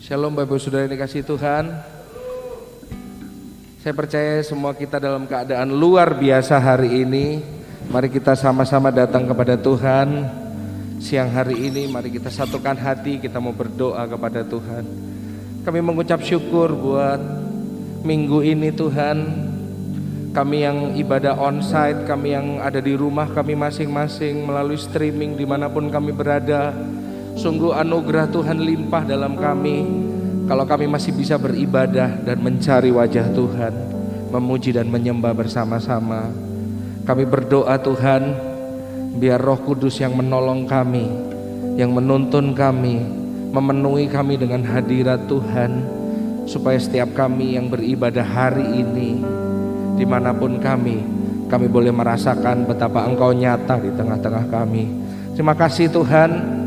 Shalom Bapak Ibu Saudara yang dikasihi Tuhan. Saya percaya semua kita dalam keadaan luar biasa hari ini. Mari kita sama-sama datang kepada Tuhan. Siang hari ini mari kita satukan hati, kita mau berdoa kepada Tuhan. Kami mengucap syukur buat minggu ini Tuhan. Kami yang ibadah onsite, kami yang ada di rumah kami masing-masing melalui streaming dimanapun kami berada. Sungguh anugerah Tuhan limpah dalam kami. Kalau kami masih bisa beribadah dan mencari wajah Tuhan, memuji dan menyembah bersama-sama. Kami berdoa Tuhan, biar Roh Kudus yang menolong kami, yang menuntun kami, memenuhi kami dengan hadirat Tuhan, supaya setiap kami yang beribadah hari ini, dimanapun kami boleh merasakan betapa Engkau nyata di tengah-tengah kami. Terima kasih Tuhan.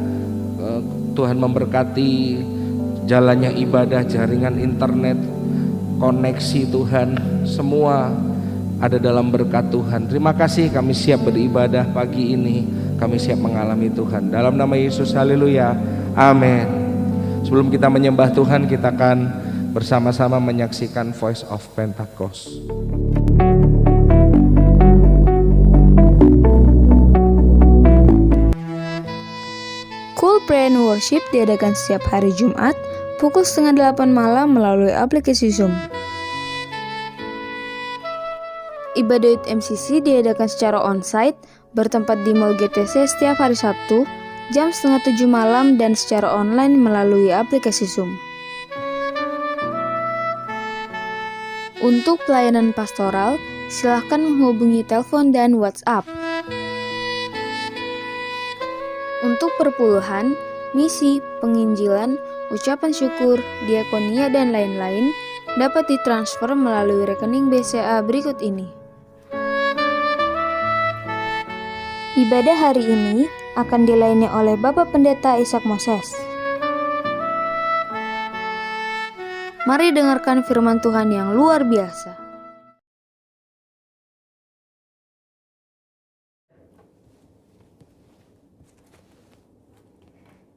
Tuhan memberkati jalannya ibadah, jaringan internet, koneksi Tuhan, semua ada dalam berkat Tuhan. Terima kasih, kami siap beribadah pagi ini, kami siap mengalami Tuhan. Dalam nama Yesus, haleluya, amin. Sebelum kita menyembah Tuhan, kita akan bersama-sama menyaksikan Voice of Pentecost. Cool Prayer and Worship diadakan setiap hari Jumat pukul 7:30 malam melalui aplikasi Zoom. Ibadah Youth MCC diadakan secara onsite bertempat di Mall GTC setiap hari Sabtu jam 6:30 malam dan secara online melalui aplikasi Zoom. Untuk pelayanan pastoral, silakan menghubungi telepon dan WhatsApp. Untuk perpuluhan, misi, penginjilan, ucapan syukur, diakonia, dan lain-lain dapat ditransfer melalui rekening BCA berikut ini. Ibadah hari ini akan dilayani oleh Bapak Pendeta Ishak Moses. Mari dengarkan firman Tuhan yang luar biasa.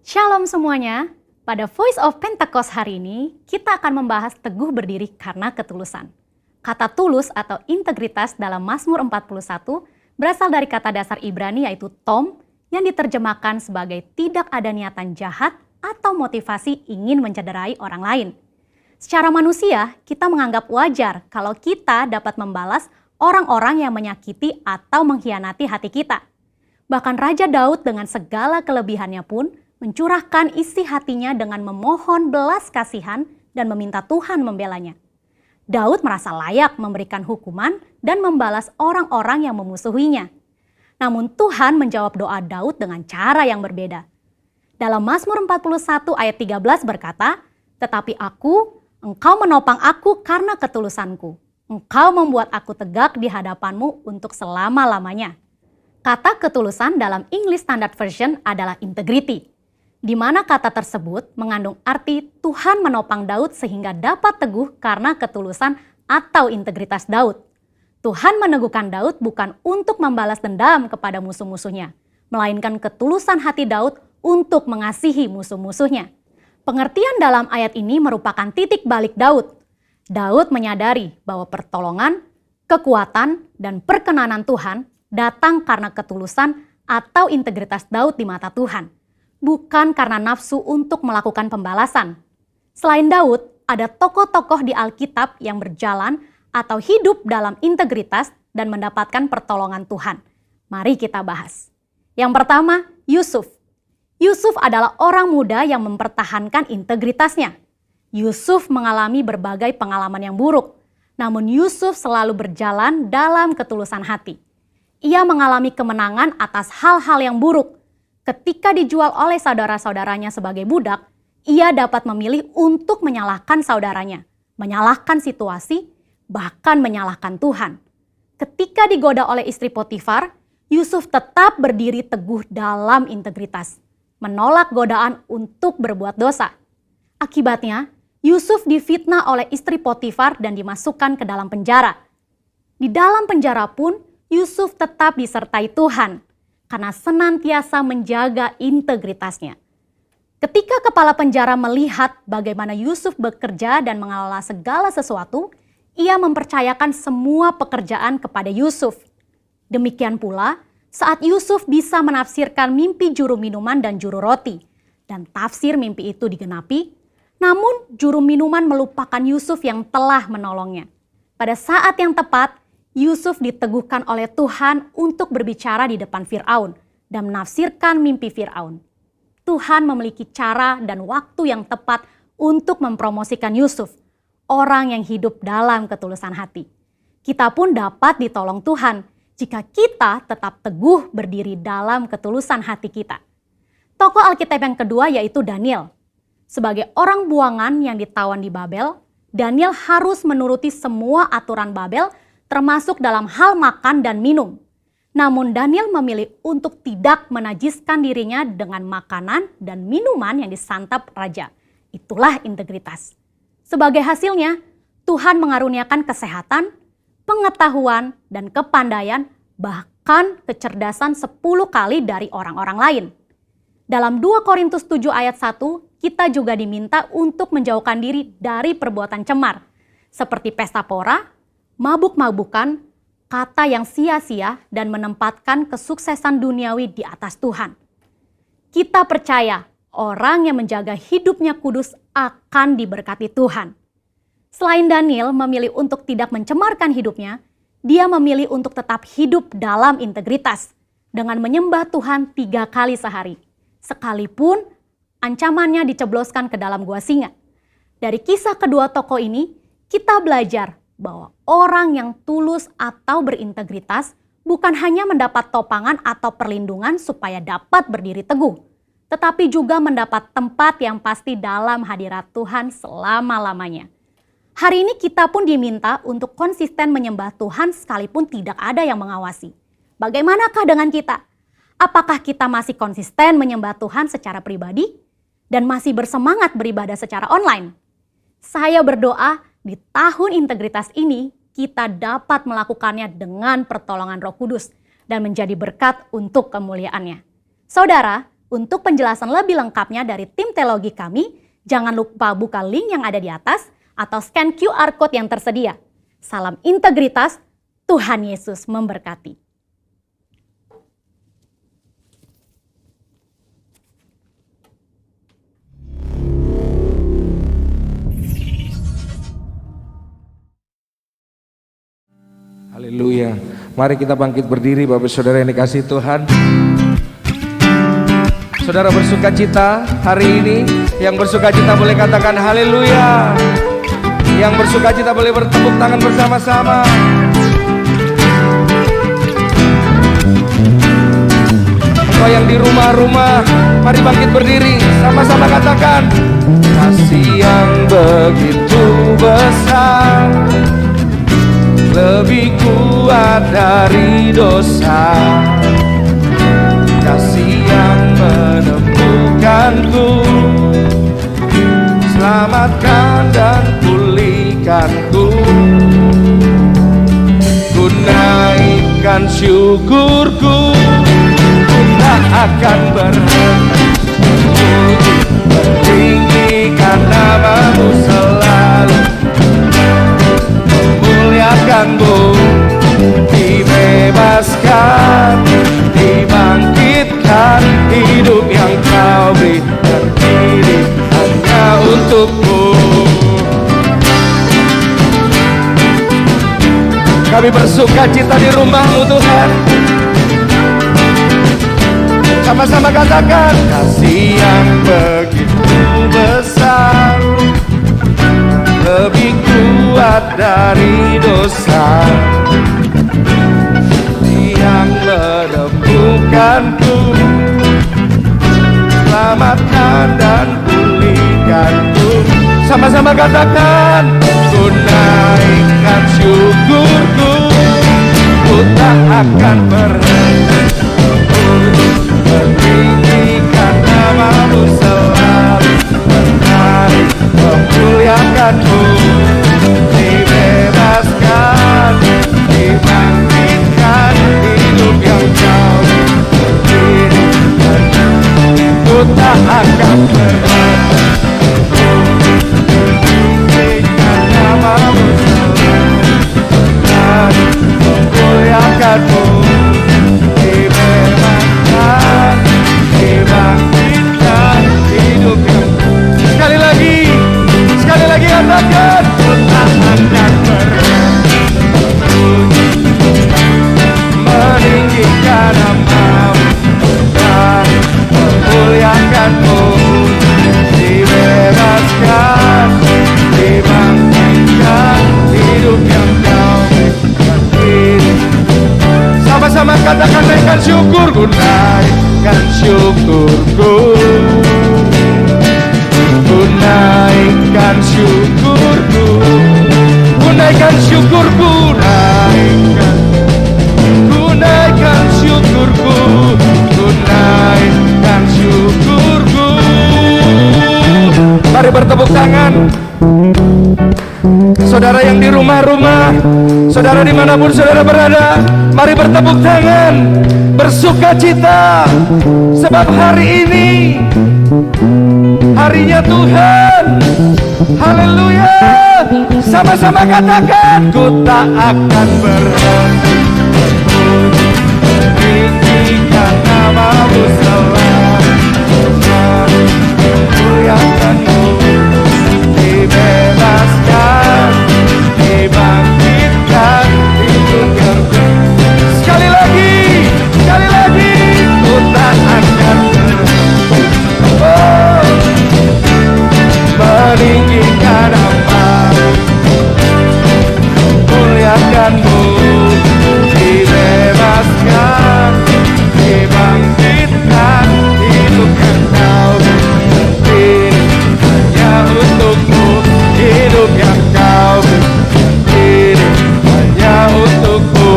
Shalom semuanya, pada Voice of Pentecost hari ini kita akan membahas teguh berdiri karena ketulusan. Kata tulus atau integritas dalam Mazmur 41 berasal dari kata dasar Ibrani yaitu tom yang diterjemahkan sebagai tidak ada niatan jahat atau motivasi ingin mencederai orang lain. Secara manusia, kita menganggap wajar kalau kita dapat membalas orang-orang yang menyakiti atau mengkhianati hati kita. Bahkan Raja Daud dengan segala kelebihannya pun mencurahkan isi hatinya dengan memohon belas kasihan dan meminta Tuhan membelanya. Daud merasa layak memberikan hukuman dan membalas orang-orang yang memusuhinya. Namun Tuhan menjawab doa Daud dengan cara yang berbeda. Dalam Mazmur 41 ayat 13 berkata, "Tetapi Engkau menopang aku karena ketulusanku. Engkau membuat aku tegak di hadapanmu untuk selama-lamanya." Kata ketulusan dalam English Standard Version adalah integrity, di mana kata tersebut mengandung arti Tuhan menopang Daud sehingga dapat teguh karena ketulusan atau integritas Daud. Tuhan meneguhkan Daud bukan untuk membalas dendam kepada musuh-musuhnya, melainkan ketulusan hati Daud untuk mengasihi musuh-musuhnya. Pengertian dalam ayat ini merupakan titik balik Daud. Daud menyadari bahwa pertolongan, kekuatan, dan perkenanan Tuhan datang karena ketulusan atau integritas Daud di mata Tuhan, bukan karena nafsu untuk melakukan pembalasan. Selain Daud, ada tokoh-tokoh di Alkitab yang berjalan atau hidup dalam integritas dan mendapatkan pertolongan Tuhan. Mari kita bahas. Yang pertama, Yusuf. Yusuf adalah orang muda yang mempertahankan integritasnya. Yusuf mengalami berbagai pengalaman yang buruk, namun Yusuf selalu berjalan dalam ketulusan hati. Ia mengalami kemenangan atas hal-hal yang buruk. Ketika dijual oleh saudara-saudaranya sebagai budak, ia dapat memilih untuk menyalahkan saudaranya, menyalahkan situasi, bahkan menyalahkan Tuhan. Ketika digoda oleh istri Potifar, Yusuf tetap berdiri teguh dalam integritas, menolak godaan untuk berbuat dosa. Akibatnya, Yusuf difitnah oleh istri Potifar dan dimasukkan ke dalam penjara. Di dalam penjara pun, Yusuf tetap disertai Tuhan karena senantiasa menjaga integritasnya. Ketika kepala penjara melihat bagaimana Yusuf bekerja dan mengelola segala sesuatu, ia mempercayakan semua pekerjaan kepada Yusuf. Demikian pula saat Yusuf bisa menafsirkan mimpi juru minuman dan juru roti, dan tafsir mimpi itu digenapi, namun juru minuman melupakan Yusuf yang telah menolongnya. Pada saat yang tepat, Yusuf diteguhkan oleh Tuhan untuk berbicara di depan Firaun dan menafsirkan mimpi Firaun. Tuhan memiliki cara dan waktu yang tepat untuk mempromosikan Yusuf, orang yang hidup dalam ketulusan hati. Kita pun dapat ditolong Tuhan jika kita tetap teguh berdiri dalam ketulusan hati kita. Tokoh Alkitab yang kedua yaitu Daniel. Sebagai orang buangan yang ditawan di Babel, Daniel harus menuruti semua aturan Babel termasuk dalam hal makan dan minum. Namun Daniel memilih untuk tidak menajiskan dirinya dengan makanan dan minuman yang disantap raja. Itulah integritas. Sebagai hasilnya, Tuhan mengaruniakan kesehatan, pengetahuan, dan kepandaian, bahkan kecerdasan 10 kali dari orang-orang lain. Dalam 2 Korintus 7 ayat 1, kita juga diminta untuk menjauhkan diri dari perbuatan cemar, seperti pesta pora, mabuk-mabukan, kata yang sia-sia, dan menempatkan kesuksesan duniawi di atas Tuhan. Kita percaya orang yang menjaga hidupnya kudus akan diberkati Tuhan. Selain Daniel memilih untuk tidak mencemarkan hidupnya, dia memilih untuk tetap hidup dalam integritas dengan menyembah Tuhan 3 kali sehari, sekalipun ancamannya dicebloskan ke dalam gua singa. Dari kisah kedua tokoh ini, kita belajar bahwa orang yang tulus atau berintegritas bukan hanya mendapat topangan atau perlindungan supaya dapat berdiri teguh, tetapi juga mendapat tempat yang pasti dalam hadirat Tuhan selama-lamanya. Hari ini kita pun diminta untuk konsisten menyembah Tuhan sekalipun tidak ada yang mengawasi. Bagaimanakah dengan kita? Apakah kita masih konsisten menyembah Tuhan secara pribadi dan masih bersemangat beribadah secara online? Saya berdoa di tahun integritas ini kita dapat melakukannya dengan pertolongan Roh Kudus dan menjadi berkat untuk kemuliaannya. Saudara, untuk penjelasan lebih lengkapnya dari tim teologi kami, jangan lupa buka link yang ada di atas atau scan QR Code yang tersedia. Salam integritas, Tuhan Yesus memberkati. Haleluya. Mari kita bangkit berdiri Bapak Saudara yang dikasihi Tuhan. Saudara bersuka cita hari ini, yang bersuka cita boleh katakan haleluya. Yang bersuka cita boleh bertepuk tangan bersama-sama. Engkau yang di rumah-rumah, mari bangkit berdiri, sama-sama katakan kasih yang begitu besar, lebih kuat dari dosa, kasih yang menemukanku, selamatkan dan pulihkanku. Ku naikkan syukurku, ku tak akan berhenti meninggikan namamu selalu, memuliakanmu, dibebaskan, dibangkitkan, hidup yang kau berikan diri hanya untukmu. Kami bersuka cita di rumahmu Tuhan. Sama-sama katakan kasih yang begitu besar, lebih kuat dari dosa, yang menemukanku, selamatkan dan pulihkanku. Sama-sama katakan ku naikkan syukurku, ku tak akan berhenti meninggikan namamu selalu, menarik memuliakanmu, dibebaskan, dibangkitkan, hidup yang jauh berdiri, ku tak akan akan memuliakan nama-Mu dan memuliakan-Mu, dibebaskan, dibangkitkan hidup yang sekali lagi katakan, ku tak akan meninggikan nama-Mu dan memuliakan-Mu, dibebaskan, dibangkitkan hidup yang Kau berikan. Sama-sama katakan, naikkan syukurku, naikkan syukurku, ku naikkan syukurku, ku naikkan syukurku, ku naikkan syukurku, ku naikkan syukurku. Mari bertepuk tangan. Saudara yang di rumah-rumah, saudara dimanapun saudara berada, mari bertepuk tangan, bersuka cita, sebab hari ini harinya Tuhan. Haleluya. Sama-sama katakan, ku tak akan berhenti meninggikan nama-Mu selamanya, memuliakan-Mu, dibebaskan, dibangkitkan hidup yang sekali lagi, ku tak akan meninggikan nama-Mu, muliakan-Mu, dibebaskan, dibangkitkan hidup yang Kau beri, hanya untuk-Mu, hidup yang Kau beri, hanya untuk-Mu,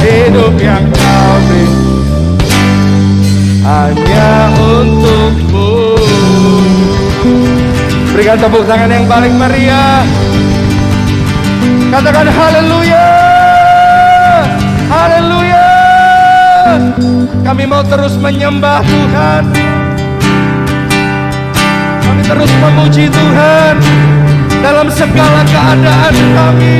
hidup yang Kau beri, hanya untuk-Mu. Berikan tepuk tangan yang paling meriah. Katakan haleluya, haleluya. Kami mau terus menyembah Tuhan, kami terus memuji Tuhan dalam segala keadaan kami.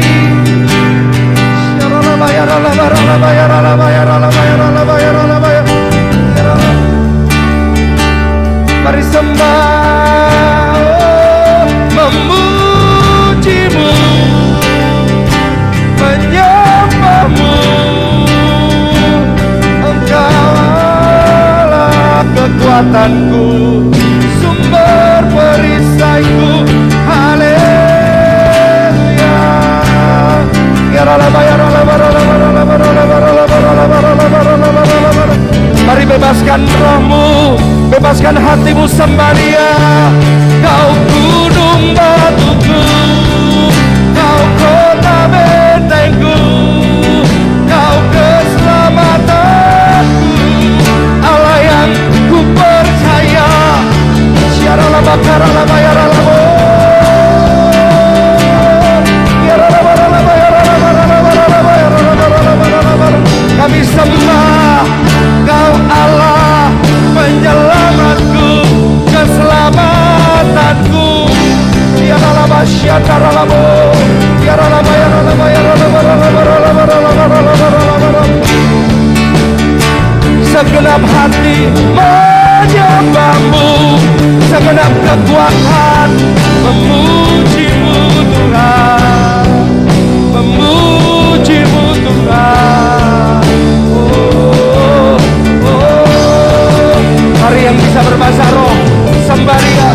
Mari sembah, memuji-Mu, menyembah-Mu. Engkau Allah kekuatanku, sumber perisaiku. Haleluya. Mari bebaskan rohmu, bebaskan hatimu sembah Dia. Kau gunung batuku, Kau kota bentengku, Kau keselamatanku, Allah yang ku percaya. Syarala bakara lama ya ralamu, kami sembah Kau Allah penyelamatku, keselamatanku. Segenap hati menyembah-Mu, segenap kekuatan memuji-Mu Tuhan, memuji-Mu Tuhan. Mari yang bisa berbahasa roh sembah Dia.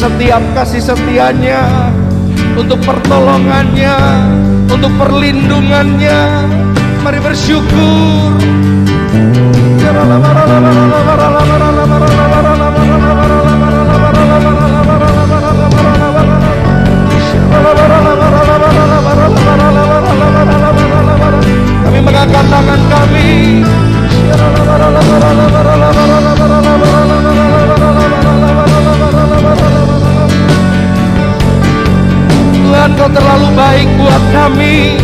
setiap kasih setianya, untuk pertolongannya, untuk perlindungannya. Mari bersyukur. Kami mengangkat tangan kami. Tuhan, Engkau terlalu baik buat kami.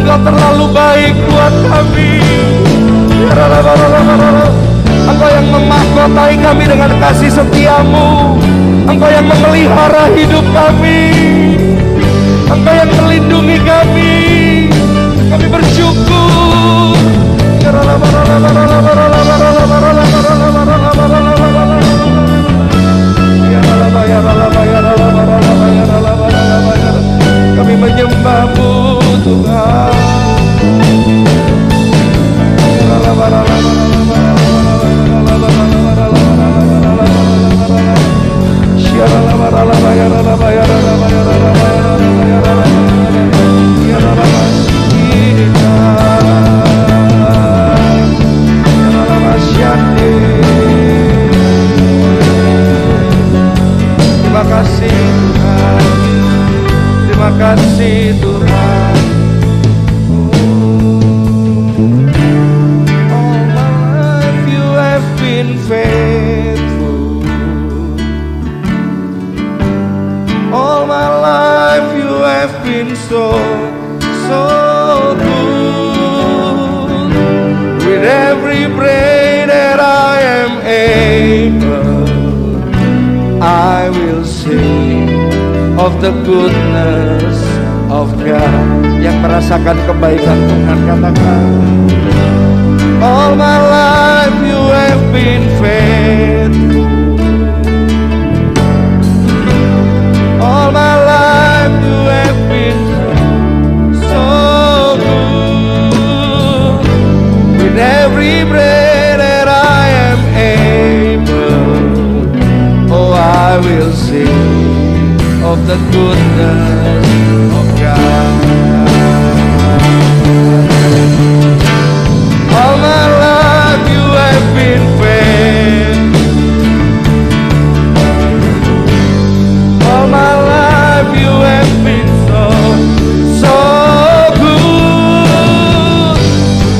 Engkau terlalu baik buat kami. Engkau yang memahkotai kami dengan kasih setiamu. Engkau yang memelihara hidup kami. Engkau yang melindungi kami. Kami bersyukur. Kami menyembah-Mu Tuhan. Terima kasih Tuhan. Terima kasih Tuhan. All my life you have been faithful. All my life you have been so good. With every breath that I am able, I will sing of the goodness of God. Yang merasakan kebaikan Tuhan, katakan. All my life you have been faithful. All my life you have been so good. With every breath that I am able, oh, I will sing of the goodness of God. All my life you have been faithful. All my life you have been so good.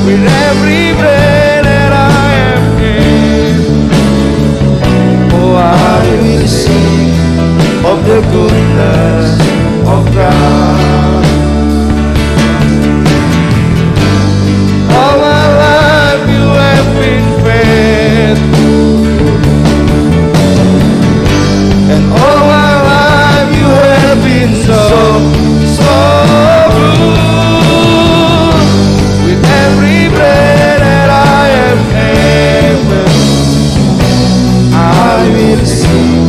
With every breath that I am able, oh, I will sing of the goodness of God. All my life you have been faithful, and all my life you have been so good. With every breath that I am able, I will sing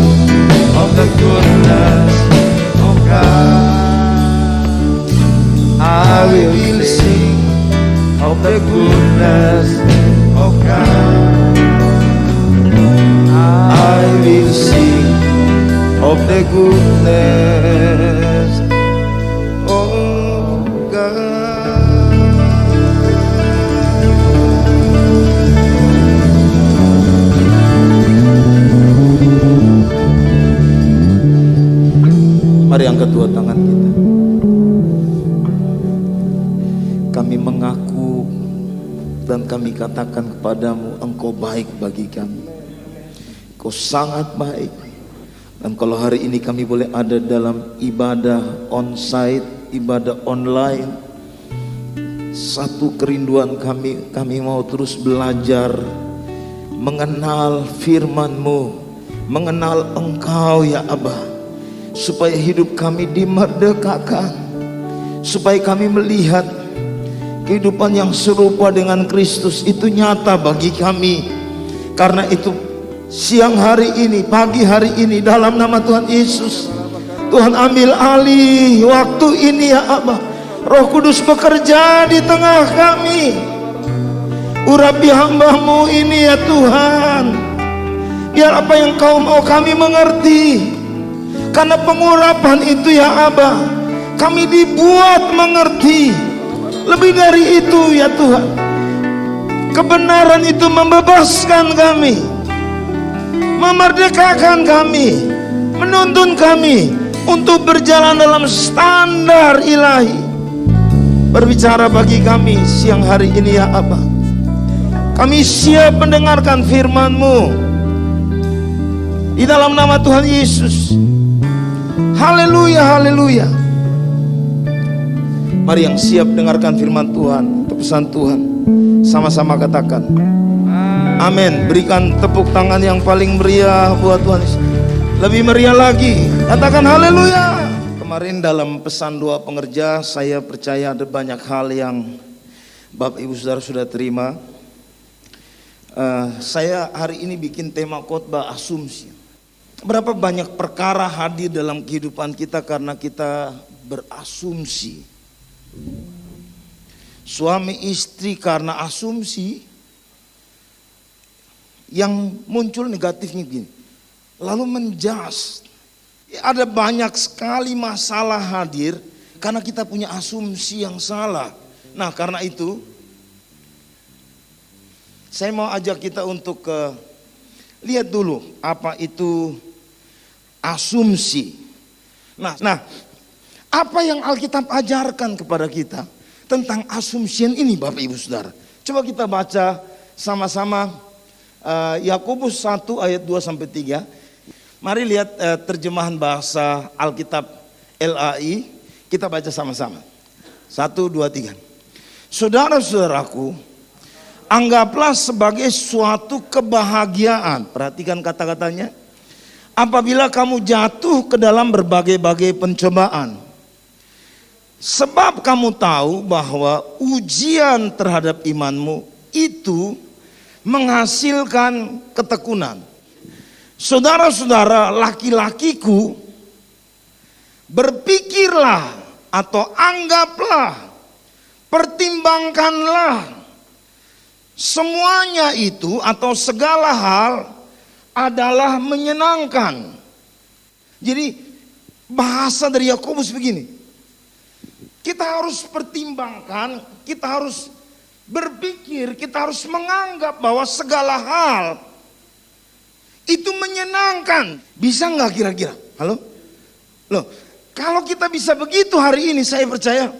of the goodness of God. I will sing of the goodness of God. I will sing of the goodness of God. Mari angkat dua tangan kita. Kami mengaku dan kami katakan kepadamu, Engkau baik bagi kami. Engkau sangat baik. Dan kalau hari ini kami boleh ada dalam ibadah onsite, ibadah online, satu kerinduan kami mau terus belajar mengenal firman-Mu, mengenal Engkau ya Abah, supaya hidup kami dimerdekakan, supaya kami melihat kehidupan yang serupa dengan Kristus itu nyata bagi kami. Karena itu siang hari ini, pagi hari ini, dalam nama Tuhan Yesus, Tuhan ambil alih waktu ini ya Abah. Roh Kudus bekerja di tengah kami. Urapi hamba-Mu ini ya Tuhan. Biar apa yang Kau mau kami mengerti. Karena pengurapan itu ya Aba, kami dibuat mengerti. Lebih dari itu ya Tuhan, kebenaran itu membebaskan kami, memerdekakan kami, menuntun kami untuk berjalan dalam standar ilahi. Berbicara bagi kami siang hari ini ya Aba. Kami siap mendengarkan firman-Mu di dalam nama Tuhan Yesus. Haleluya, haleluya. Mari yang siap dengarkan firman Tuhan, pesan Tuhan, sama-sama katakan amin. Berikan tepuk tangan yang paling meriah buat Tuhan. Lebih meriah lagi, katakan haleluya. Kemarin dalam pesan doa pengerja, saya percaya ada banyak hal yang Bapak Ibu Saudara sudah terima. Saya hari ini bikin tema khotbah asumsi. Berapa banyak perkara hadir dalam kehidupan kita karena kita berasumsi. Suami istri karena asumsi, yang muncul negatifnya gini, lalu menjudge. Ada banyak sekali masalah hadir karena kita punya asumsi yang salah. Nah karena itu saya mau ajak kita untuk lihat dulu apa itu asumsi. Nah, apa yang Alkitab ajarkan kepada kita tentang assumption ini Bapak Ibu Saudara? Coba kita baca sama-sama Yakobus 1 ayat 2-3. Mari lihat terjemahan bahasa Alkitab LAI. Kita baca sama-sama. 1, 2, 3. Saudara-saudaraku, anggaplah sebagai suatu kebahagiaan. Perhatikan kata-katanya. Apabila kamu jatuh ke dalam berbagai-bagai pencobaan. Sebab kamu tahu bahwa ujian terhadap imanmu itu menghasilkan ketekunan. Saudara-saudara, laki-lakiku, berpikirlah atau anggaplah, pertimbangkanlah semuanya itu atau segala hal adalah menyenangkan. Jadi bahasa dari Yakobus begini, kita harus pertimbangkan, kita harus berpikir, kita harus menganggap bahwa segala hal itu menyenangkan. Bisa nggak kira-kira? Halo? Loh, kalau kita bisa begitu hari ini, saya percaya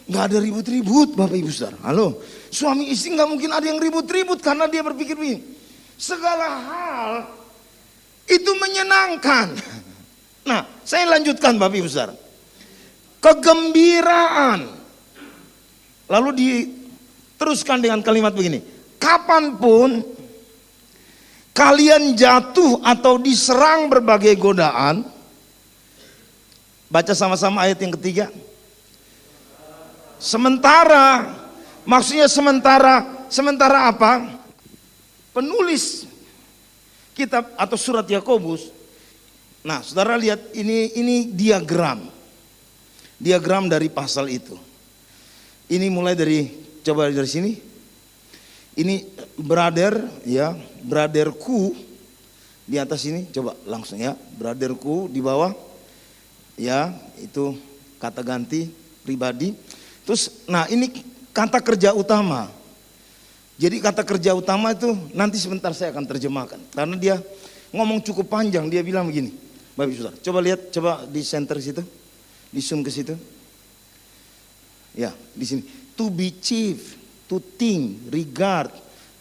nggak ada ribut-ribut Bapak Ibu Saudara. Halo? Suami istri nggak mungkin ada yang ribut-ribut karena dia berpikir begini, segala hal itu menyenangkan. Nah, saya lanjutkan Bapak Ibu Saudara. Kegembiraan. Lalu diteruskan dengan kalimat begini, kapanpun kalian jatuh atau diserang berbagai godaan. Baca sama-sama ayat yang ketiga. Sementara, maksudnya sementara apa? Penulis kitab atau surat Yakobus. Nah, saudara lihat ini diagram dari pasal itu. Ini mulai dari, coba dari sini. Ini brotherku di atas ini, coba langsung ya, brotherku di bawah. Ya, itu kata ganti pribadi. Terus, nah ini kata kerja utama. Jadi kata kerja utama itu nanti sebentar saya akan terjemahkan. Karena dia ngomong cukup panjang, dia bilang begini. Bapak Ibu Saudara, coba lihat, coba di center situ, di zoom ke situ. Ya, di sini. To be chief, to think, regard,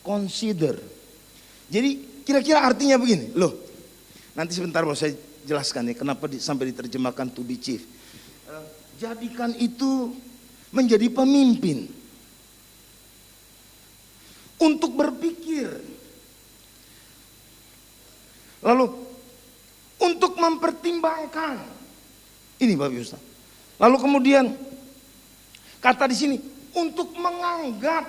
consider. Jadi kira-kira artinya begini. Loh, nanti sebentar mau saya jelaskan ya kenapa sampai diterjemahkan to be chief. Jadikan itu menjadi pemimpin. Untuk berpikir. Lalu untuk mempertimbangkan. Ini Bapak Ibu Ustaz. Lalu kemudian kata di sini untuk menganggap.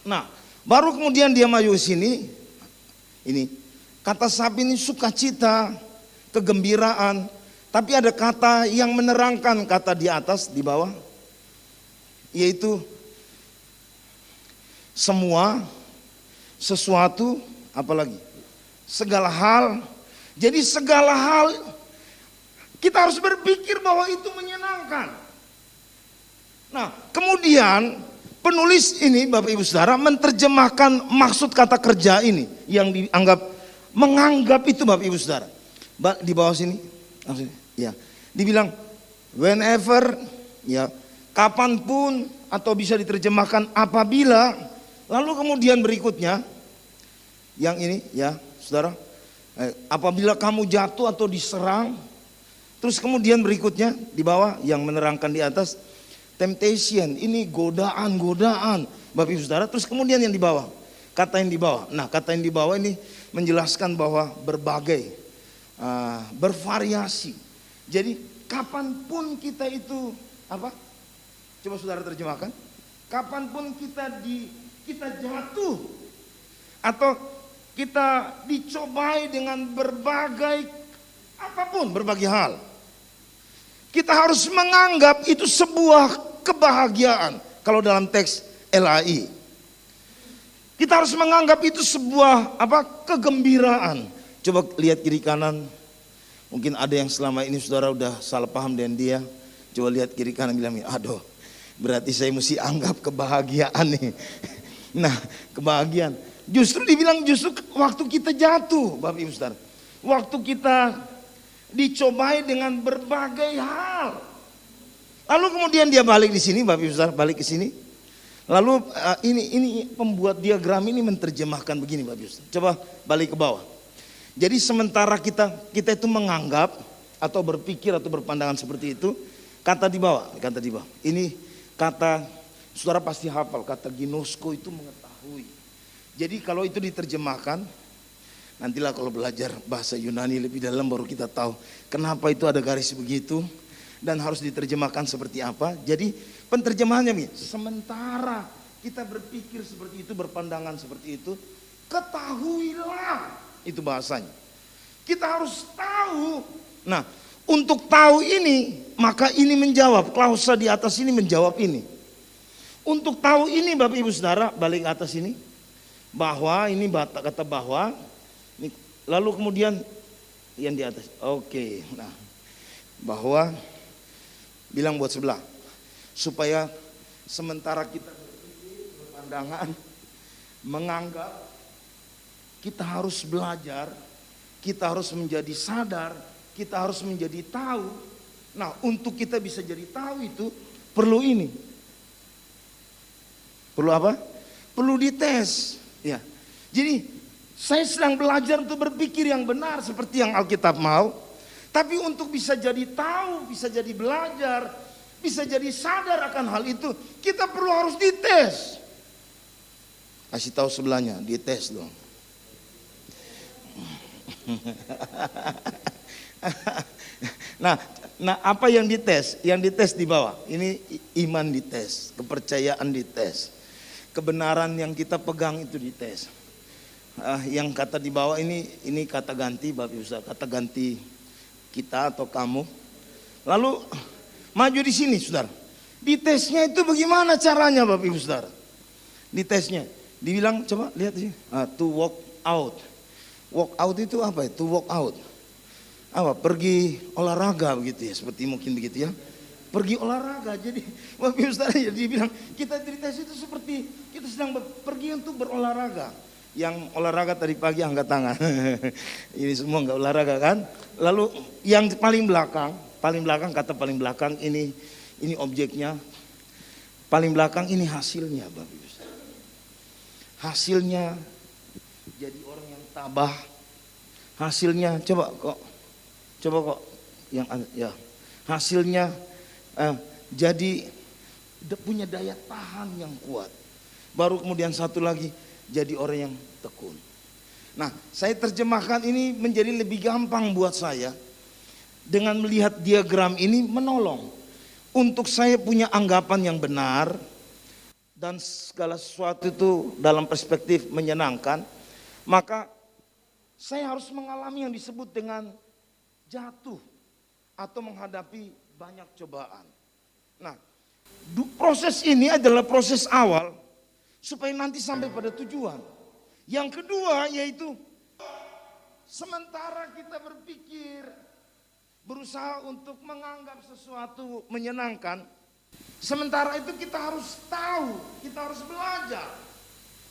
Nah, baru kemudian dia maju sini. Ini kata sapi ini sukacita, kegembiraan. Tapi ada kata yang menerangkan kata di atas, di bawah. Yaitu semua, sesuatu, apalagi segala hal. Jadi segala hal Kita harus berpikir bahwa itu menyenangkan. Nah, kemudian penulis ini Bapak Ibu Saudara menerjemahkan maksud kata kerja ini yang menganggap itu Bapak Ibu Saudara. Di bawah sini, ya, dibilang whenever, ya, kapanpun, atau bisa diterjemahkan apabila. Lalu kemudian berikutnya, yang ini, ya, Saudara, apabila kamu jatuh atau diserang. Terus kemudian berikutnya di bawah yang menerangkan di atas, temptation, ini godaan-godaan Bapak Ibu Saudara. Terus kemudian yang di bawah, kata yang di bawah. Nah, kata yang di bawah ini menjelaskan bahwa berbagai, bervariasi. Jadi kapanpun kita itu apa? Coba Saudara terjemahkan. Kapanpun kita jatuh atau kita dicobai dengan berbagai apapun, berbagai hal. Kita harus menganggap itu sebuah kebahagiaan. Kalau dalam teks LAI, kita harus menganggap itu sebuah kegembiraan. Coba lihat kiri kanan. Mungkin ada yang selama ini saudara udah salah paham dengan dia. Coba lihat kiri kanan, bilang, aduh, berarti saya mesti anggap kebahagiaan nih. Nah, kebahagiaan. Justru dibilang waktu kita jatuh, Bapak Ibu Saudara. Waktu kita dicobai dengan berbagai hal. Lalu kemudian dia balik di sini, Bapak Ibu Saudara, balik ke sini. Lalu ini pembuat diagram ini menerjemahkan begini, Bapak Ibu Saudara. Coba balik ke bawah. Jadi sementara kita itu menganggap atau berpikir atau berpandangan seperti itu, kata di bawah. Ini kata saudara pasti hafal, kata ginosko itu mengetahui. Jadi kalau itu diterjemahkan, nantilah kalau belajar bahasa Yunani lebih dalam baru kita tahu kenapa itu ada garis begitu dan harus diterjemahkan seperti apa. Jadi penterjemahannya begini, sementara kita berpikir seperti itu, berpandangan seperti itu, ketahuilah, itu bahasanya. Kita harus tahu. Nah, untuk tahu ini, maka ini menjawab, klausa di atas ini menjawab ini. Untuk tahu ini Bapak Ibu Saudara, balik ke atas ini, bahwa ini kata bahwa. Lalu kemudian yang di atas, oke. Nah, bahwa bilang buat sebelah, supaya sementara kita berpikir, berpandangan, menganggap, kita harus belajar, kita harus menjadi sadar, kita harus menjadi tahu. Nah, untuk kita bisa jadi tahu itu perlu ini. Perlu apa? Perlu dites. Ya. Jadi saya sedang belajar untuk berpikir yang benar seperti yang Alkitab mau. Tapi untuk bisa jadi tahu, bisa jadi belajar, bisa jadi sadar akan hal itu, kita perlu harus dites. Kasih tahu sebelahnya, dites dong. Nah, apa yang dites? Yang dites di bawah. Ini iman dites, kepercayaan dites, kebenaran yang kita pegang itu dites. Yang kata di bawah ini kata ganti, Bapak Ibu Saudara, kata ganti kita atau kamu. Lalu maju di sini, Saudara. Di tesnya itu bagaimana caranya, Bapak Ibu Saudara? Di tesnya dibilang, coba lihat sini, to walk out. Walk out itu apa ya? To walk out. Apa? Pergi olahraga begitu ya, seperti mungkin begitu ya. Pergi olahraga. Jadi Bapak Ibu Saudara, jadi bilang kita di tes itu seperti kita sedang pergi untuk berolahraga. Yang olahraga tadi pagi angkat tangan. Ini semua enggak olahraga kan? Lalu yang paling belakang kata paling belakang ini objeknya. Paling belakang ini hasilnya, Bapak Ibu. Hasilnya jadi orang yang tabah. Hasilnya coba kok yang ya. Hasilnya jadi punya daya tahan yang kuat. Baru kemudian satu lagi, jadi orang yang tekun. Nah, saya terjemahkan ini menjadi lebih gampang buat saya. Dengan melihat diagram ini menolong. Untuk saya punya anggapan yang benar. Dan segala sesuatu itu dalam perspektif menyenangkan. Maka saya harus mengalami yang disebut dengan jatuh. Atau menghadapi banyak cobaan. Nah, proses ini adalah proses awal. Supaya nanti sampai pada tujuan. Yang kedua yaitu sementara kita berpikir, berusaha untuk menganggap sesuatu menyenangkan. Sementara itu kita harus tahu, kita harus belajar.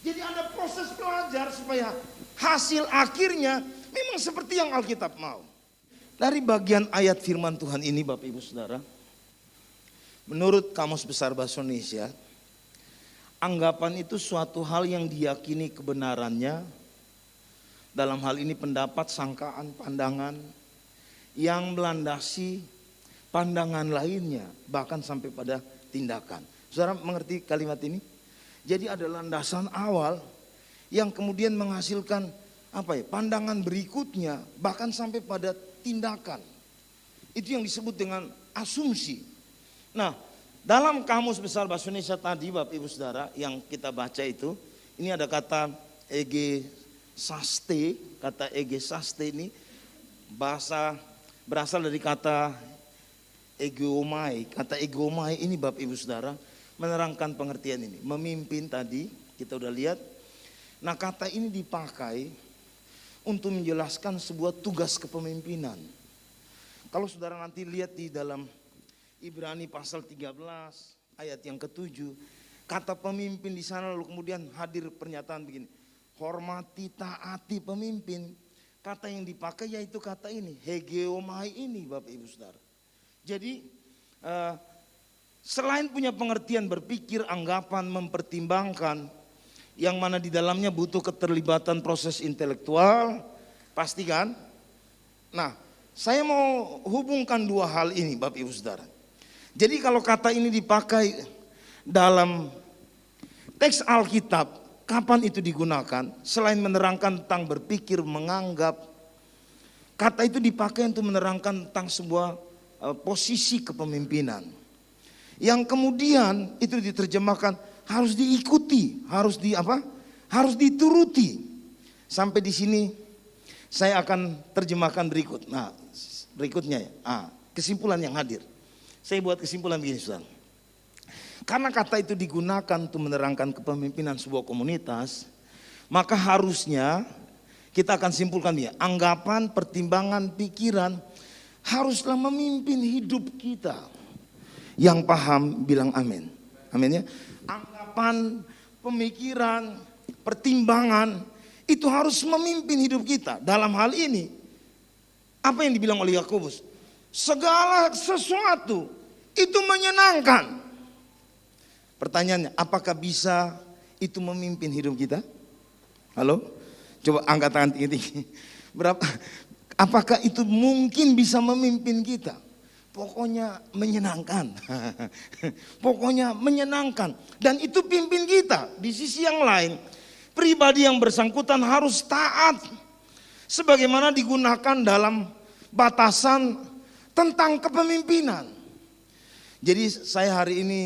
Jadi ada proses belajar supaya hasil akhirnya memang seperti yang Alkitab mau. Dari bagian ayat firman Tuhan ini Bapak Ibu Saudara, menurut Kamus Besar Bahasa Indonesia, anggapan itu suatu hal yang diyakini kebenarannya, dalam hal ini pendapat, sangkaan, pandangan yang melandasi pandangan lainnya, bahkan sampai pada tindakan. Saudara mengerti kalimat ini? Jadi ada landasan awal yang kemudian menghasilkan pandangan berikutnya, bahkan sampai pada tindakan. Itu yang disebut dengan asumsi. Nah, dalam Kamus Besar Bahasa Indonesia tadi Bapak Ibu Saudara yang kita baca itu, ini ada kata egesaste. Kata egesaste ini berasal dari kata egeomai. Kata egeomai ini Bapak Ibu Saudara menerangkan pengertian ini. Memimpin tadi kita udah lihat. Nah, kata ini dipakai untuk menjelaskan sebuah tugas kepemimpinan. Kalau saudara nanti lihat di dalam Ibrani pasal 13 ayat yang ke-7, kata pemimpin di sana lalu kemudian hadir pernyataan begini. Hormati, taati pemimpin. Kata yang dipakai yaitu kata ini, hegeomai ini Bapak Ibu Saudara. Jadi selain punya pengertian berpikir, anggapan, mempertimbangkan, yang mana di dalamnya butuh keterlibatan proses intelektual, pastikan. Nah, saya mau hubungkan dua hal ini Bapak Ibu Saudara. Jadi kalau kata ini dipakai dalam teks Alkitab, kapan itu digunakan? Selain menerangkan tentang berpikir, menganggap, kata itu dipakai untuk menerangkan tentang sebuah posisi kepemimpinan. Yang kemudian itu diterjemahkan harus diikuti, harus dituruti. Sampai di sini saya akan terjemahkan berikut. Nah, berikutnya ya. Kesimpulan yang hadir. Saya buat kesimpulan begini, Saudara. Karena kata itu digunakan untuk menerangkan kepemimpinan sebuah komunitas, maka harusnya kita akan simpulkan dia, anggapan, pertimbangan, pikiran haruslah memimpin hidup kita. Yang paham bilang amin. Amin ya. Anggapan, pemikiran, pertimbangan itu harus memimpin hidup kita. Dalam hal ini apa yang dibilang oleh Yakobus? Segala sesuatu itu menyenangkan. Pertanyaannya, apakah bisa itu memimpin hidup kita? Halo? Coba angkat tangan tinggi-tinggi. Berapa? Apakah itu mungkin bisa memimpin kita? Pokoknya menyenangkan. Pokoknya menyenangkan. Dan itu pimpin kita. Di sisi yang lain, pribadi yang bersangkutan harus taat. Sebagaimana digunakan dalam batasan tentang kepemimpinan. Jadi saya hari ini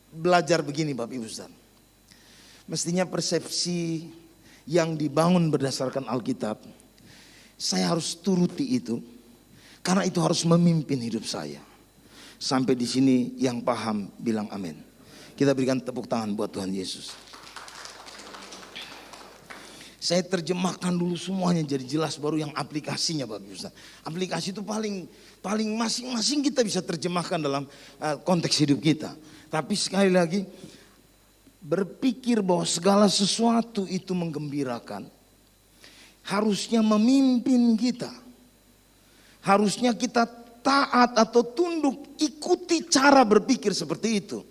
belajar begini Bapak Ibu Saudara. Mestinya persepsi yang dibangun berdasarkan Alkitab, saya harus turuti itu. Karena itu harus memimpin hidup saya. Sampai di sini yang paham bilang amin. Kita berikan tepuk tangan buat Tuhan Yesus. Saya terjemahkan dulu semuanya jadi jelas, baru yang aplikasinya Bapak Ibu Saudara. Aplikasi itu paling masing-masing kita bisa terjemahkan dalam konteks hidup kita. Tapi sekali lagi, berpikir bahwa segala sesuatu itu menggembirakan, harusnya memimpin kita. Harusnya kita taat atau tunduk, ikuti cara berpikir seperti itu.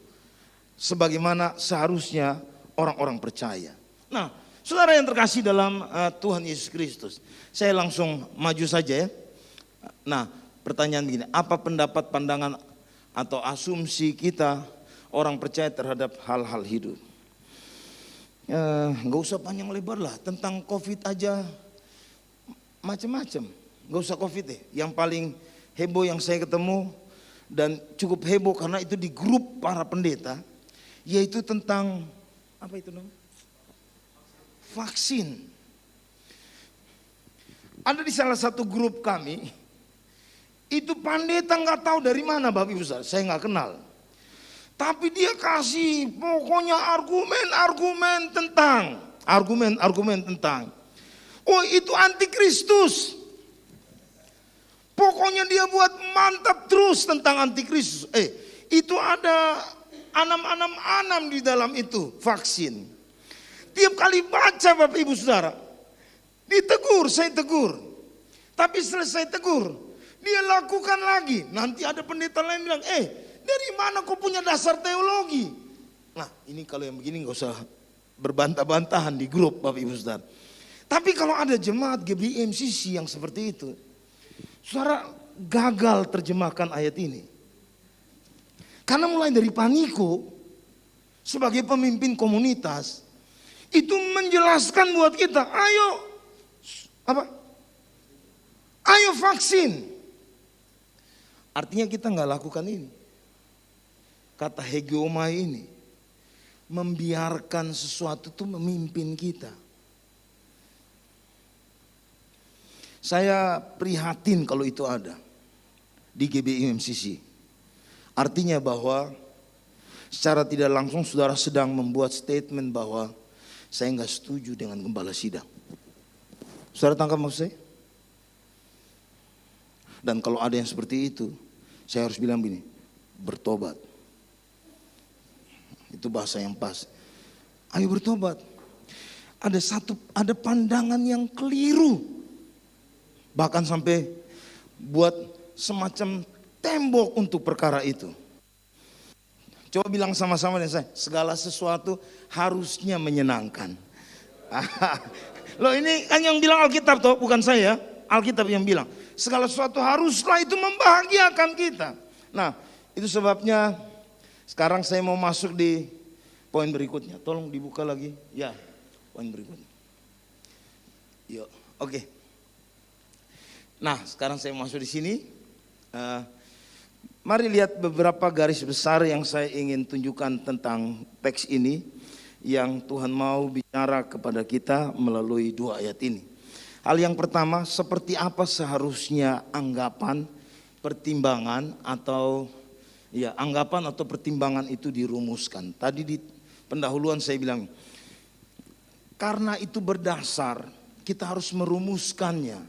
Sebagaimana seharusnya orang-orang percaya. Nah, saudara yang terkasih dalam Tuhan Yesus Kristus, saya langsung maju saja ya. Nah, pertanyaan begini, apa pendapat, pandangan atau asumsi kita orang percaya terhadap hal-hal hidup? Gak usah panjang lebar lah, tentang COVID aja macam-macam. Gak usah COVID deh, yang paling heboh yang saya ketemu dan cukup heboh karena itu di grup para pendeta, yaitu tentang apa itu namanya? Vaksin. Ada di salah satu grup kami, itu pendeta nggak tahu dari mana Bapak Ibu Saudara, saya nggak kenal. Tapi dia kasih pokoknya argumen tentang, oh itu antikristus. Pokoknya dia buat mantap terus tentang antikristus. Itu ada anam-anam di dalam itu vaksin. Tiap kali baca Bapak Ibu Saudara, ditegur, saya tegur. Tapi selesai tegur, dia lakukan lagi. Nanti ada pendeta lain bilang, dari mana kau punya dasar teologi? Nah ini kalau yang begini gak usah berbantah-bantahan di grup Bapak Ibu Saudara. Tapi kalau ada jemaat GBI MCC yang seperti itu, saudara gagal terjemahkan ayat ini. Karena mulai dari Paniko sebagai pemimpin komunitas itu menjelaskan buat kita, ayo vaksin. Artinya kita nggak lakukan ini. Kata hegeomai ini membiarkan sesuatu itu memimpin kita. Saya prihatin kalau itu ada di GBI MCC. Artinya bahwa secara tidak langsung saudara sedang membuat statement bahwa saya nggak setuju dengan gembala sidang. Saudara tangkap maksud saya? Dan kalau ada yang seperti itu, saya harus bilang begini, bertobat. Itu bahasa yang pas. Ayo bertobat. Ada pandangan yang keliru. Bahkan sampai buat semacam tembok untuk perkara itu. Coba bilang sama-sama dengan saya, segala sesuatu harusnya menyenangkan. Loh ini kan yang bilang Alkitab toh, bukan saya. Alkitab yang bilang, segala sesuatu haruslah itu membahagiakan kita. Nah, itu sebabnya sekarang saya mau masuk di poin berikutnya. Tolong dibuka lagi. Ya, poin berikutnya. Yuk, oke. Nah, sekarang saya masuk di sini. Mari lihat beberapa garis besar yang saya ingin tunjukkan tentang teks ini yang Tuhan mau bicara kepada kita melalui dua ayat ini. Hal yang pertama, seperti apa seharusnya anggapan, pertimbangan atau anggapan atau pertimbangan itu dirumuskan. Tadi di pendahuluan saya bilang, karena itu berdasar, kita harus merumuskannya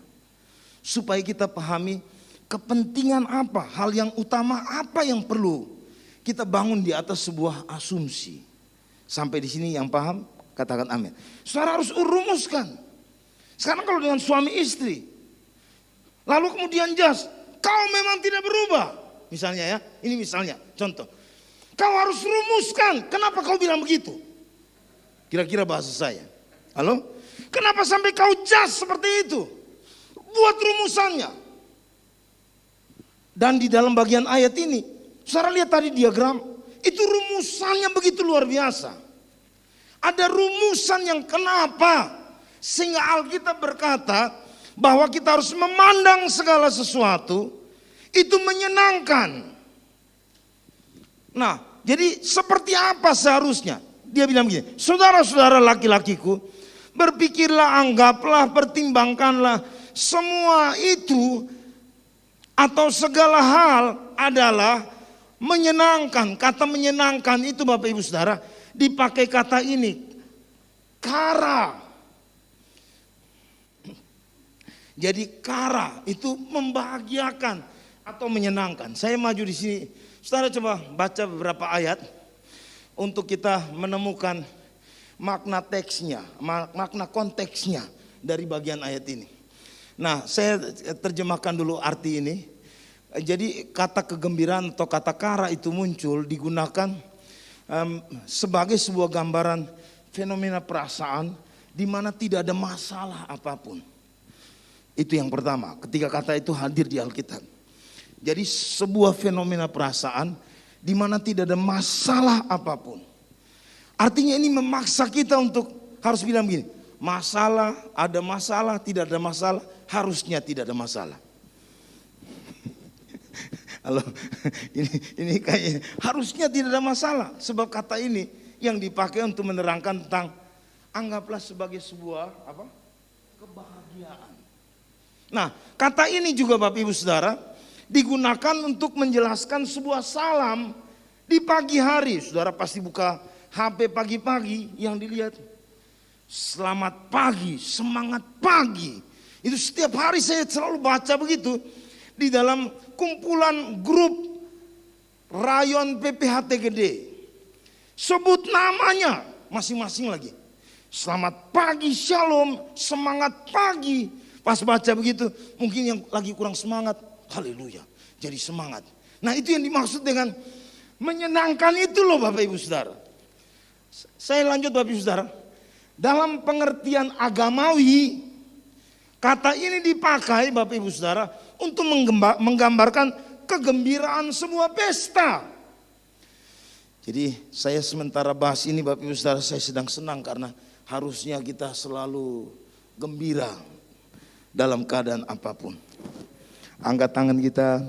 supaya kita pahami kepentingan apa, hal yang utama apa yang perlu kita bangun di atas sebuah asumsi. Sampai di sini yang paham, katakan amin. Saudara harus rumuskan. Sekarang kalau dengan suami istri, lalu kemudian kau memang tidak berubah. Misalnya ya, ini misalnya, contoh. Kau harus rumuskan, kenapa kau bilang begitu? Kira-kira bahasa saya. Halo? Kenapa sampai kau seperti itu? Buat rumusannya. Dan di dalam bagian ayat ini, saudara lihat tadi diagram, itu rumusannya begitu luar biasa. Ada rumusan yang kenapa, sehingga Alkitab berkata bahwa kita harus memandang segala sesuatu itu menyenangkan. Nah, jadi seperti apa seharusnya? Dia bilang begini, saudara-saudara laki-lakiku, berpikirlah, anggaplah, pertimbangkanlah semua itu atau segala hal adalah menyenangkan. Kata menyenangkan itu Bapak Ibu Saudara dipakai kata ini, kara. Jadi kara itu membahagiakan atau menyenangkan. Saya maju di sini. Saudara coba baca beberapa ayat untuk kita menemukan makna teksnya, makna konteksnya dari bagian ayat ini. Nah, saya terjemahkan dulu arti ini. Jadi kata kegembiraan atau kata kara itu muncul digunakan sebagai sebuah gambaran fenomena perasaan di mana tidak ada masalah apapun. Itu yang pertama, ketika kata itu hadir di Alkitab. Jadi sebuah fenomena perasaan di mana tidak ada masalah apapun. Artinya ini memaksa kita untuk harus bilang begini, masalah, ada masalah, tidak ada masalah, harusnya tidak ada masalah. Halo, ini kayak harusnya tidak ada masalah. Sebab kata ini yang dipakai untuk menerangkan tentang anggaplah sebagai sebuah kebahagiaan. Nah, kata ini juga Bapak Ibu Saudara digunakan untuk menjelaskan sebuah salam di pagi hari. Saudara pasti buka HP pagi-pagi yang dilihat, selamat pagi, semangat pagi. Itu setiap hari saya selalu baca begitu. di dalam kumpulan grup rayon PPHT Gede. Sebut namanya masing-masing lagi. Selamat pagi, shalom, semangat pagi. Pas baca begitu, mungkin yang lagi kurang semangat, haleluya, jadi semangat. Nah itu yang dimaksud dengan menyenangkan itu loh Bapak Ibu Saudara. Saya lanjut Bapak Ibu Saudara. Dalam pengertian agamawi, kata ini dipakai Bapak Ibu Saudara untuk menggambarkan kegembiraan sebuah pesta. Jadi saya sementara bahas ini Bapak Ibu Saudara, saya sedang senang karena harusnya kita selalu gembira dalam keadaan apapun. Angkat tangan kita.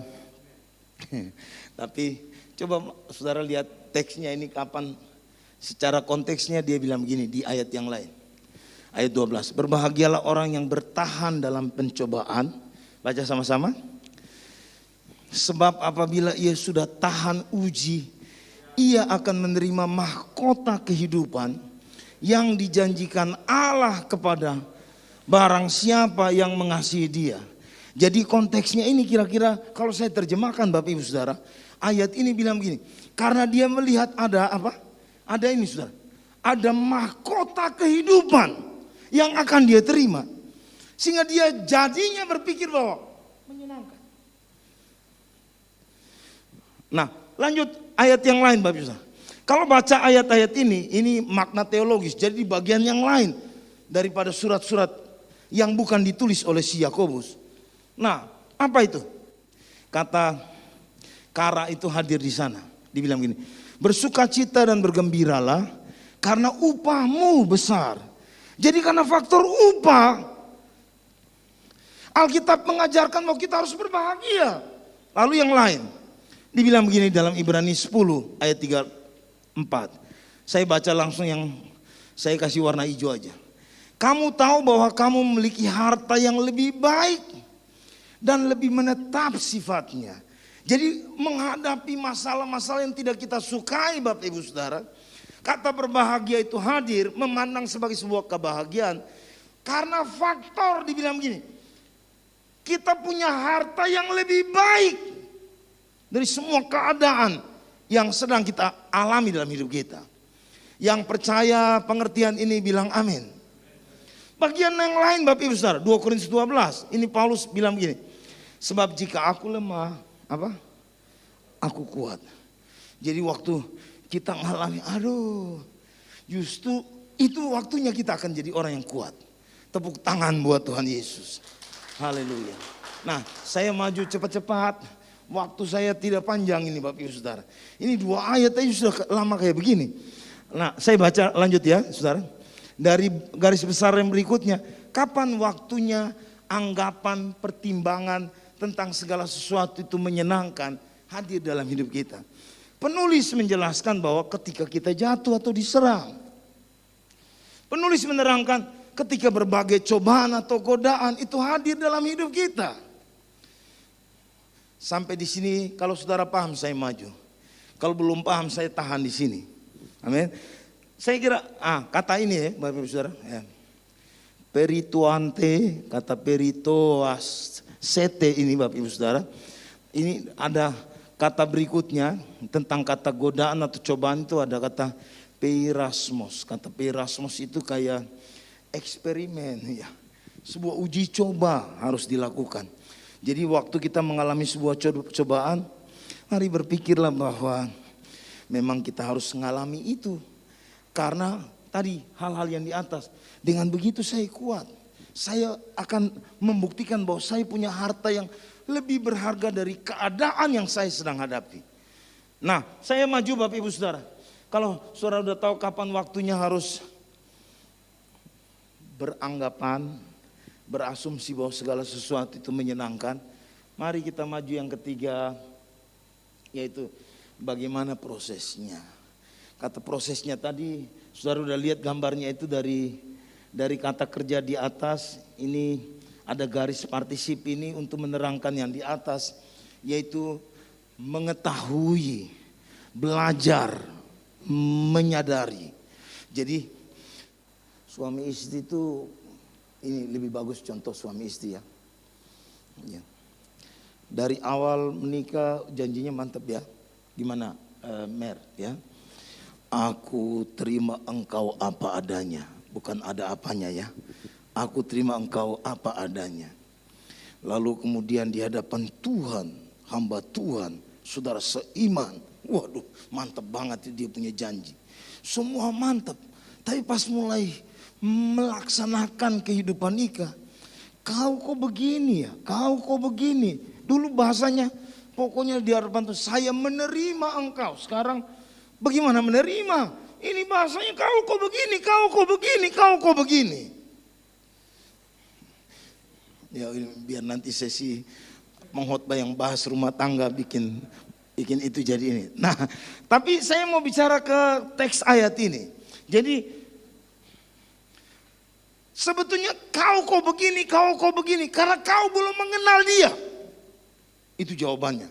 Tapi coba saudara lihat teksnya ini kapan. Secara konteksnya dia bilang begini di ayat yang lain. Ayat 12. Berbahagialah orang yang bertahan dalam pencobaan. Baca sama-sama. Sebab apabila ia sudah tahan uji, ia akan menerima mahkota kehidupan yang dijanjikan Allah kepada barang siapa yang mengasihi dia. Jadi konteksnya ini kira-kira kalau saya terjemahkan Bapak Ibu Saudara, ayat ini bilang begini. Karena dia melihat ada apa? Ada ini Saudara. Ada mahkota kehidupan yang akan dia terima. Sehingga dia jadinya berpikir bahwa menyenangkan. Nah lanjut ayat yang lain Bapak Ibu Saudara. Kalau baca ayat-ayat ini makna teologis. Jadi di bagian yang lain daripada surat-surat yang bukan ditulis oleh si Yakobus. Nah apa itu? Kata kara itu hadir di sana. Dibilang gini. Bersukacita dan bergembiralah karena upahmu besar. Jadi karena faktor upah, Alkitab mengajarkan bahwa kita harus berbahagia. Lalu yang lain, dibilang begini dalam Ibrani 10 ayat 34. Saya baca langsung yang saya kasih warna hijau aja. Kamu tahu bahwa kamu memiliki harta yang lebih baik dan lebih menetap sifatnya. Jadi menghadapi masalah-masalah yang tidak kita sukai Bapak Ibu Saudara. Kata berbahagia itu hadir, memandang sebagai sebuah kebahagiaan. Karena faktor dibilang begini. Kita punya harta yang lebih baik dari semua keadaan yang sedang kita alami dalam hidup kita. Yang percaya pengertian ini bilang amin. Bagian yang lain Bapak Ibu Saudara, 2 Korintus 12. Ini Paulus bilang begini. Sebab jika aku lemah, apa? Aku kuat. Jadi waktu kita mengalami, justru itu waktunya kita akan jadi orang yang kuat. Tepuk tangan buat Tuhan Yesus. Haleluya. Nah, saya maju cepat-cepat. Waktu saya tidak panjang ini Bapak Ibu Saudara. Ini 2 ayat aja sudah lama kayak begini. Nah, saya baca lanjut ya, Saudara. Dari garis besar yang berikutnya, kapan waktunya anggapan, pertimbangan tentang segala sesuatu itu menyenangkan hadir dalam hidup kita. Penulis menjelaskan bahwa ketika kita jatuh atau diserang. Penulis menerangkan ketika berbagai cobaan atau godaan itu hadir dalam hidup kita. Sampai di sini kalau saudara paham saya maju. Kalau belum paham saya tahan di sini. Amin. Saya kira kata ini ya Bapak Ibu Saudara ya. Perituante, kata peritoas sete ini Bapak Ibu Saudara. Ini ada kata berikutnya tentang kata godaan atau cobaan itu ada kata peirasmos. Kata peirasmos itu kayak eksperimen ya. Sebuah uji coba harus dilakukan. Jadi waktu kita mengalami sebuah cobaan, mari berpikirlah bahwa memang kita harus mengalami itu. Karena tadi hal-hal yang di atas, dengan begitu saya kuat. Saya akan membuktikan bahwa saya punya harta yang lebih berharga dari keadaan yang saya sedang hadapi. Nah, saya maju Bapak Ibu Saudara. Kalau saudara sudah tahu kapan waktunya harus beranggapan, berasumsi bahwa segala sesuatu itu menyenangkan. Mari kita maju yang ketiga, yaitu bagaimana prosesnya. Kata prosesnya tadi, saudara sudah lihat gambarnya itu dari kata kerja di atas. Ini ada garis partisip ini untuk menerangkan yang di atas, yaitu mengetahui, belajar, menyadari. Jadi suami istri itu ini lebih bagus contoh suami istri ya. Dari awal menikah janjinya mantap ya. Gimana Mer ya? Aku terima engkau apa adanya. Bukan ada apanya ya. Aku terima engkau apa adanya. Lalu kemudian di hadapan Tuhan, hamba Tuhan, saudara seiman. Waduh, mantap banget dia punya janji. Semua mantap. Tapi pas mulai melaksanakan kehidupan nikah, kau kok begini ya, kau kok begini. Dulu bahasanya pokoknya di hadapan Tuhan, saya menerima engkau. Sekarang bagaimana menerima? Ini bahasanya kau kok begini, kau kok begini, kau kok begini. Ya biar nanti sesi mengkhotbah yang bahas rumah tangga bikin itu jadi ini. Nah, tapi saya mau bicara ke teks ayat ini. Jadi sebetulnya kau kok begini karena kau belum mengenal dia. Itu jawabannya.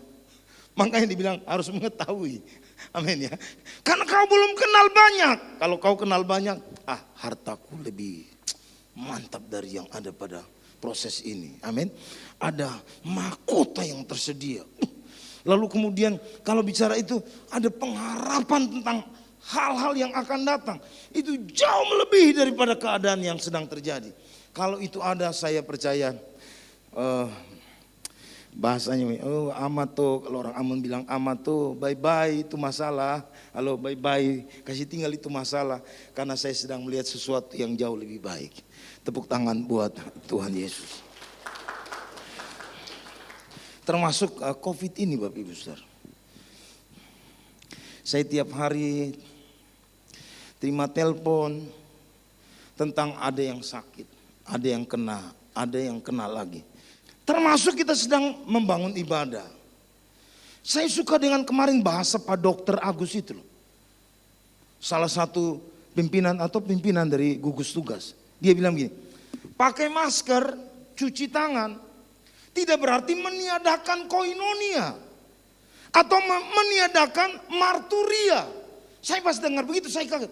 Makanya dibilang harus mengetahui. Amin ya. Karena kau belum kenal banyak. Kalau kau kenal banyak, hartaku lebih mantap dari yang ada pada proses ini. Amin. Ada mahkota yang tersedia. Lalu kemudian kalau bicara itu ada pengharapan tentang hal-hal yang akan datang. Itu jauh melebihi daripada keadaan yang sedang terjadi. Kalau itu ada, saya percaya bahasanya, amat tuh, kalau orang Ambon bilang amat tuh, bye-bye itu masalah. Halo bye-bye, kasih tinggal itu masalah. Karena saya sedang melihat sesuatu yang jauh lebih baik. Tepuk tangan buat Tuhan Yesus. Termasuk COVID ini Bapak Ibu Saudara. Saya tiap hari terima telepon tentang ada yang sakit, ada yang kena lagi. Termasuk kita sedang membangun ibadah. Saya suka dengan kemarin bahasa Pak Dokter Agus itu loh. Salah satu pimpinan dari gugus tugas. Dia bilang gini, pakai masker, cuci tangan, tidak berarti meniadakan koinonia. Atau meniadakan marturia. Saya pas dengar begitu saya kaget.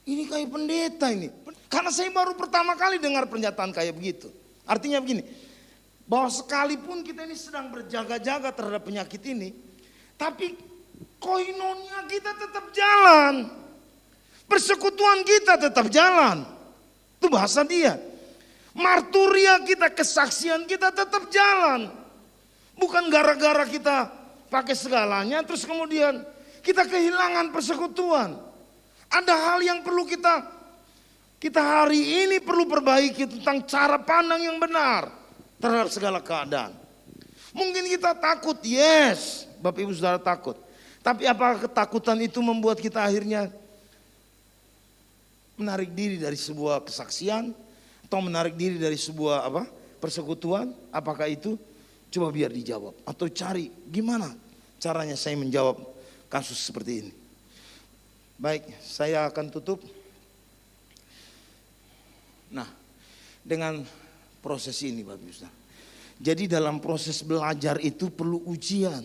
Ini kayak pendeta ini. Karena saya baru pertama kali dengar pernyataan kayak begitu. Artinya begini. Bahwa sekalipun kita ini sedang berjaga-jaga terhadap penyakit ini, tapi koinonia kita tetap jalan. Persekutuan kita tetap jalan. Itu bahasa dia. Marturia kita, kesaksian kita tetap jalan. Bukan gara-gara kita pakai segalanya terus kemudian kita kehilangan persekutuan. Ada hal yang perlu kita hari ini perlu perbaiki tentang cara pandang yang benar terhadap segala keadaan. Mungkin kita takut, yes, Bapak Ibu Saudara takut. Tapi apakah ketakutan itu membuat kita akhirnya menarik diri dari sebuah kesaksian atau menarik diri dari sebuah persekutuan? Apakah itu? Coba biar dijawab atau cari gimana caranya saya menjawab kasus seperti ini. Baik, saya akan tutup. Nah, dengan proses ini Bapak Ibu Saudara. Jadi dalam proses belajar itu perlu ujian.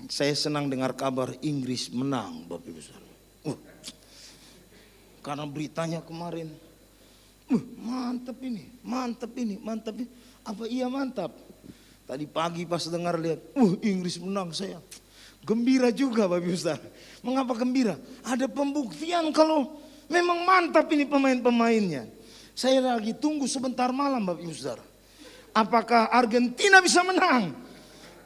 Saya senang dengar kabar Inggris menang Bapak Ibu Saudara. Karena beritanya kemarin, mantap ini. Apa iya mantap? Tadi pagi pas dengar lihat, Inggris menang, saya gembira juga Bapak Ibu Saudara. Mengapa gembira? Ada pembuktian kalau memang mantap ini pemain-pemainnya. Saya lagi tunggu sebentar malam Bapak Ibu Saudara. Apakah Argentina bisa menang?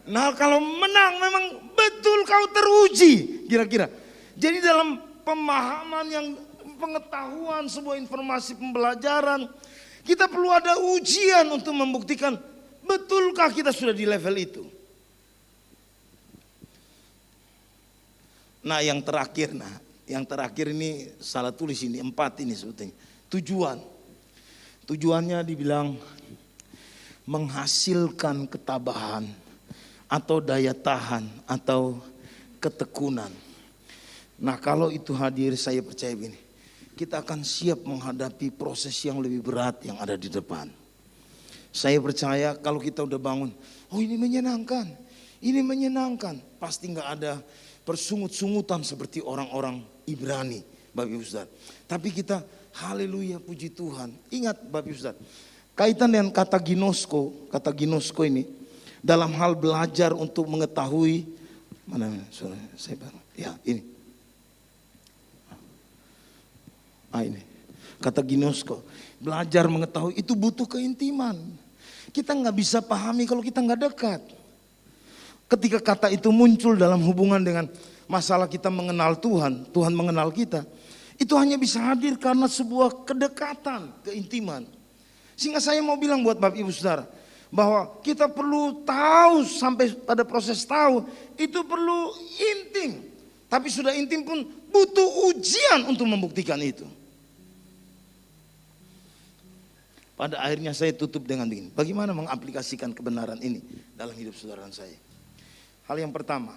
Nah kalau menang memang betul kau teruji kira-kira. Jadi dalam pemahaman yang pengetahuan sebuah informasi pembelajaran, kita perlu ada ujian untuk membuktikan betulkah kita sudah di level itu. Nah yang terakhir ini salah tulis ini 4 ini sebetulnya. Tujuannya dibilang menghasilkan ketabahan atau daya tahan atau ketekunan. Nah kalau itu hadir saya percaya begini, kita akan siap menghadapi proses yang lebih berat yang ada di depan. Saya percaya kalau kita udah bangun, ini menyenangkan, pasti nggak ada persungut-sungutan seperti orang-orang Ibrani, Bapak Ibu Saudara. Tapi kita haleluya puji Tuhan. Ingat Bapak Ibu Saudara, Kaitan dengan kata ginosko ini dalam hal belajar untuk mengetahui mana saya baru ya ini. Ini kata ginosko, belajar mengetahui itu butuh keintiman. Kita nggak bisa pahami kalau kita nggak dekat. Ketika kata itu muncul dalam hubungan dengan masalah kita mengenal Tuhan, Tuhan mengenal kita, itu hanya bisa hadir karena sebuah kedekatan, keintiman. Sehingga saya mau bilang buat Bapak Ibu Saudara, bahwa kita perlu tahu sampai pada proses tahu, itu perlu intim. Tapi sudah intim pun butuh ujian untuk membuktikan itu. Pada akhirnya saya tutup dengan begini, bagaimana mengaplikasikan kebenaran ini dalam hidup saudara dan saya. Hal yang pertama,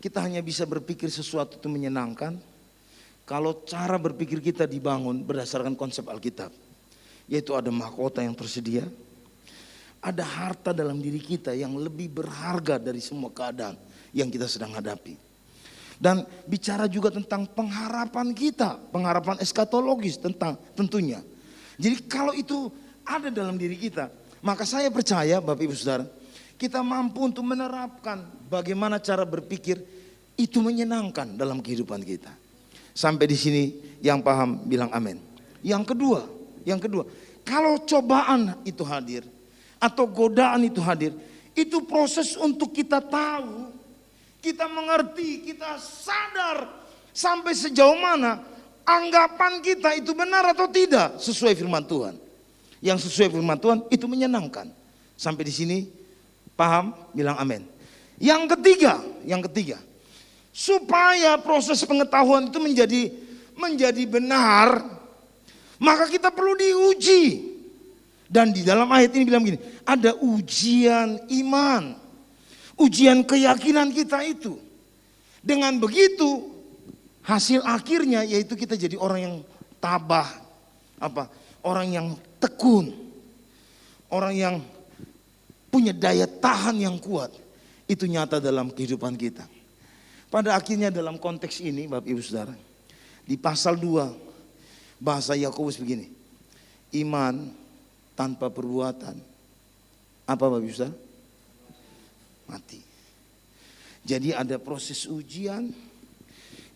kita hanya bisa berpikir sesuatu itu menyenangkan kalau cara berpikir kita dibangun berdasarkan konsep Alkitab. Yaitu ada mahkota yang tersedia, ada harta dalam diri kita yang lebih berharga dari semua keadaan yang kita sedang hadapi. Dan bicara juga tentang pengharapan kita, pengharapan eskatologis tentunya. Jadi kalau itu ada dalam diri kita, maka saya percaya Bapak Ibu Saudara, kita mampu untuk menerapkan bagaimana cara berpikir itu menyenangkan dalam kehidupan kita. Sampai di sini yang paham bilang amin. Yang kedua, kalau cobaan itu hadir atau godaan itu hadir, itu proses untuk kita tahu, kita mengerti, kita sadar sampai sejauh mana anggapan kita itu benar atau tidak sesuai firman Tuhan. Yang sesuai firman Tuhan itu menyenangkan. Sampai di sini paham? Bilang amin. Yang ketiga, supaya proses pengetahuan itu menjadi benar, maka kita perlu diuji. Dan di dalam ayat ini bilang begini, ada ujian iman, ujian keyakinan kita itu. Dengan begitu hasil akhirnya yaitu kita jadi orang yang tabah, orang yang tekun, orang yang punya daya tahan yang kuat. Itu nyata dalam kehidupan kita. Pada akhirnya dalam konteks ini Bapak Ibu Saudara, di pasal 2 bahasa Yakobus begini, iman tanpa perbuatan apa Bapak Ibu Saudara? Mati. Jadi ada proses ujian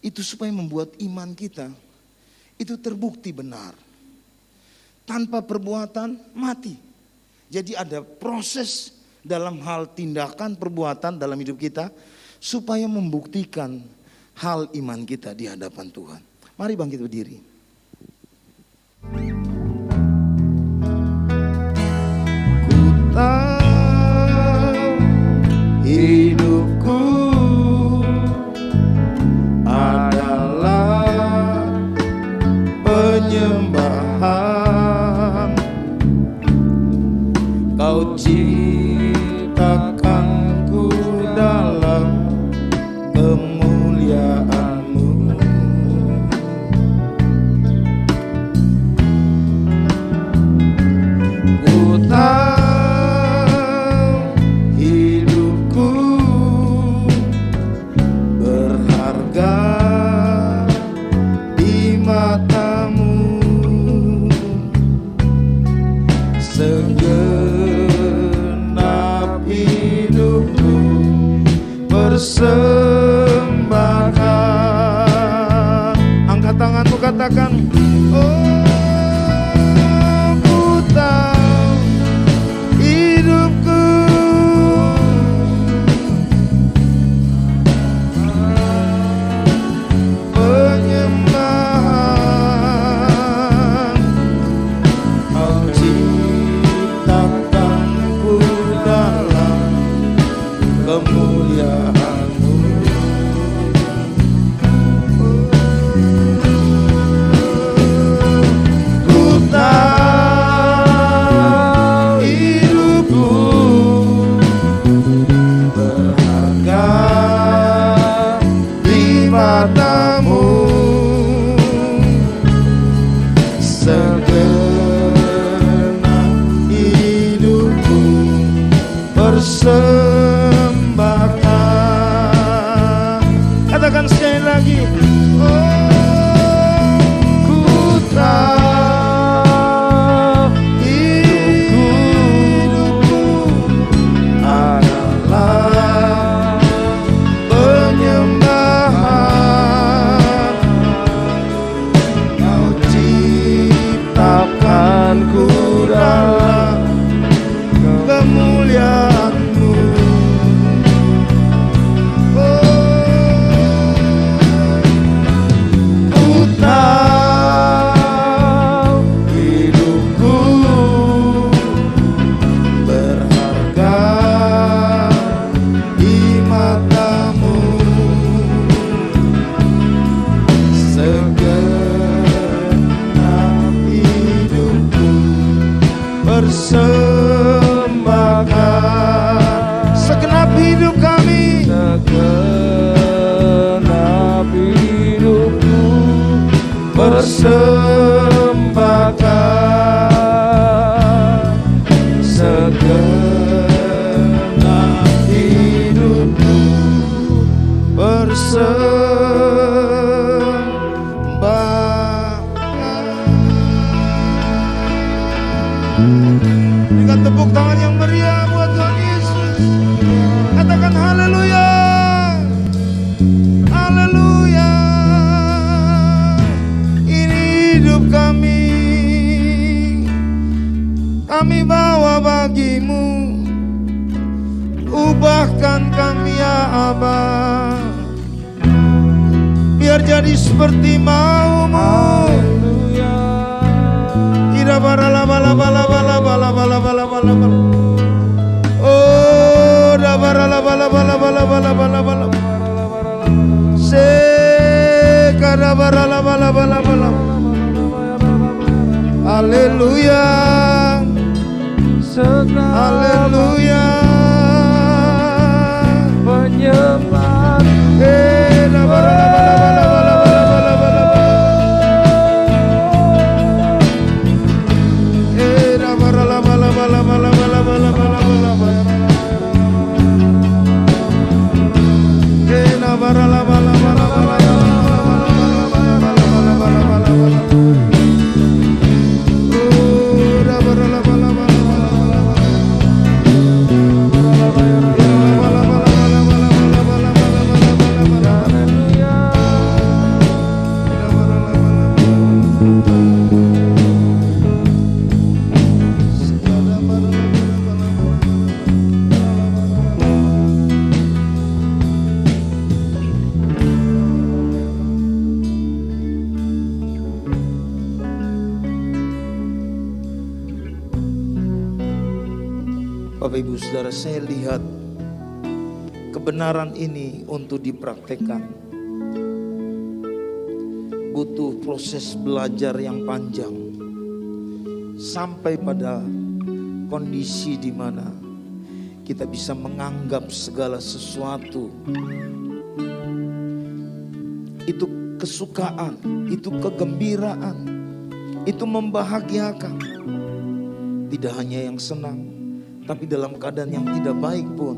itu supaya membuat iman kita itu terbukti benar. Tanpa perbuatan mati. Jadi ada proses dalam hal tindakan perbuatan dalam hidup kita supaya membuktikan hal iman kita di hadapan Tuhan. Mari bangkit berdiri. Ku tahu hidupku adalah penyembahan. Kau ciptakanku dalam kemuliaan-Mu. Ku tahu hidupku berharga di mata-Mu. Segenap hidupku persembahkan. Angkat tanganmu, katakan, oh ku tahu hidupku penyembahan. Kau ciptakanku dalam kemuliaan-Mu. Ku tahu hidupku berharga di mata-Mu. Segenap hidupku persembahkan. Katakan sekali lagi, oh ku tahu hidupku Tetapkan ku dalam kemuliaan-Mu. Ku tahu hidupku berharga di mata-Mu. Segenap hidupku persembahkan. Segenap hidup kami, segenap hidupku persembahkan. Segenap hidupku persembahkan. Berikan tepuk tangan yang meriah buat Tuhan Yesus. Katakan haleluya. Haleluya. Ini hidup kami. Kami bawa bagi-Mu. Ubahkan kami ya Aba. Biar jadi seperti mau-Mu. Ira barala bala bala bala bala bala bala bala bala. Oh, da barala bala bala bala bala bala bala. Se kada barala bala bala bala. Haleluya. Haleluya. penyembah. Da barala bala bala bala bala bala bala. Da barala bala bala bala bala bala bala bala. Da barala bala bala bala. Bapak Ibu Saudara, saya lihat kebenaran ini untuk dipraktekkan butuh proses belajar yang panjang sampai pada kondisi di mana kita bisa menganggap segala sesuatu itu kesukaan, itu kegembiraan, itu membahagiakan. Tidak hanya yang senang, tapi dalam keadaan yang tidak baik pun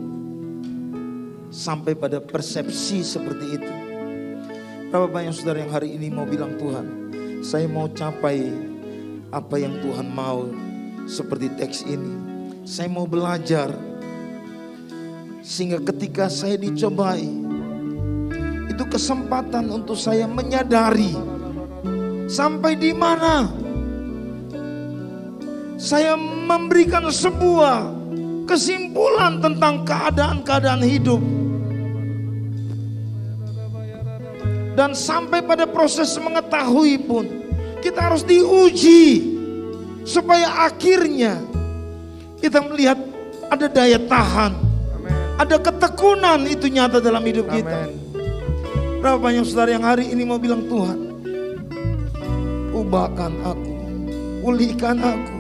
sampai pada persepsi seperti itu. Berapa banyak saudara yang hari ini mau bilang, Tuhan, saya mau capai apa yang Tuhan mau, seperti teks ini. Saya mau belajar sehingga ketika saya dicobai, itu kesempatan untuk saya menyadari sampai di mana saya memberikan sebuah kesimpulan tentang keadaan-keadaan hidup. Dan sampai pada proses mengetahui pun kita harus diuji supaya akhirnya kita melihat ada daya tahan. Ada ketekunan itu nyata dalam hidup kita. Berapa banyak saudara yang hari ini mau bilang, Tuhan, ubahkan aku, pulihkan aku.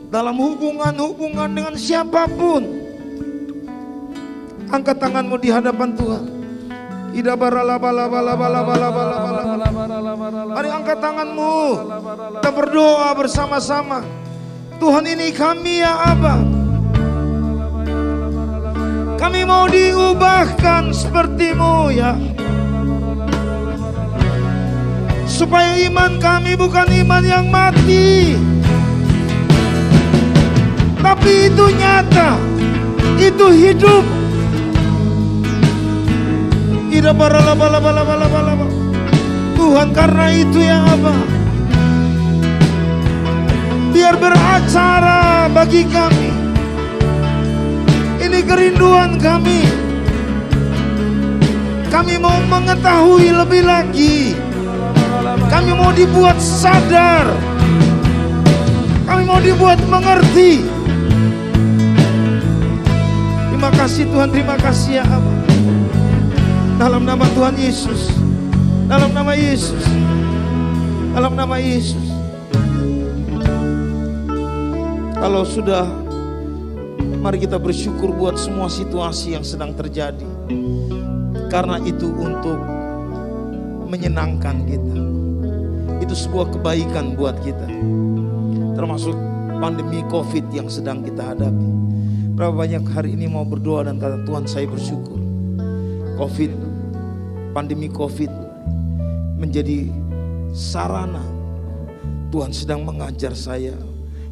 Dalam hubungan-hubungan dengan siapapun, angkat tanganmu di hadapan Tuhan. Ida barala bala bala bala bala bala bala. Mari angkat tanganmu. Kita berdoa bersama-sama. Tuhan, ini kami ya Aba. Kami mau diubahkan seperti-Mu ya. Supaya iman kami bukan iman yang mati, tapi itu nyata, itu hidup. Ida barala bala bala bala bala. Tuhan, karena itu ya Aba, berbicara bagi kami. Ini kerinduan kami. Kami mau mengetahui lebih lagi. Kami mau dibuat sadar. Kami mau dibuat mengerti. Terima kasih Tuhan, terima kasih ya Allah. Dalam nama Tuhan Yesus. Dalam nama Yesus. Dalam nama Yesus. Kalau sudah, mari kita bersyukur buat semua situasi yang sedang terjadi. Karena itu untuk menyenangkan kita. Itu sebuah kebaikan buat kita. Termasuk pandemi COVID yang sedang kita hadapi. Berapa banyak hari ini mau berdoa dan kata Tuhan, saya bersyukur. Pandemi COVID menjadi sarana Tuhan sedang mengajar saya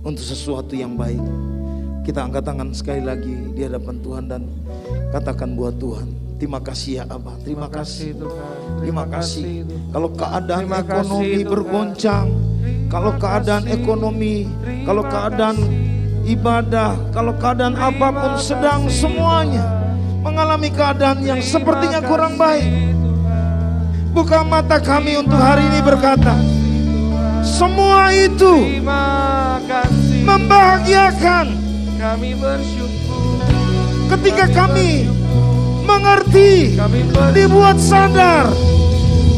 untuk sesuatu yang baik. Kita angkat tangan sekali lagi di hadapan Tuhan dan katakan buat Tuhan, terima kasih ya Abah, terima kasih Tuhan, terima kasih. Kalau keadaan ekonomi bergoncang, kalau keadaan ekonomi, kalau keadaan ibadah, kalau keadaan apapun sedang semuanya mengalami keadaan yang sepertinya kurang baik, buka mata kami untuk hari ini berkata, semua itu membahagiakan. Kami bersyukur ketika kami mengerti, dibuat sadar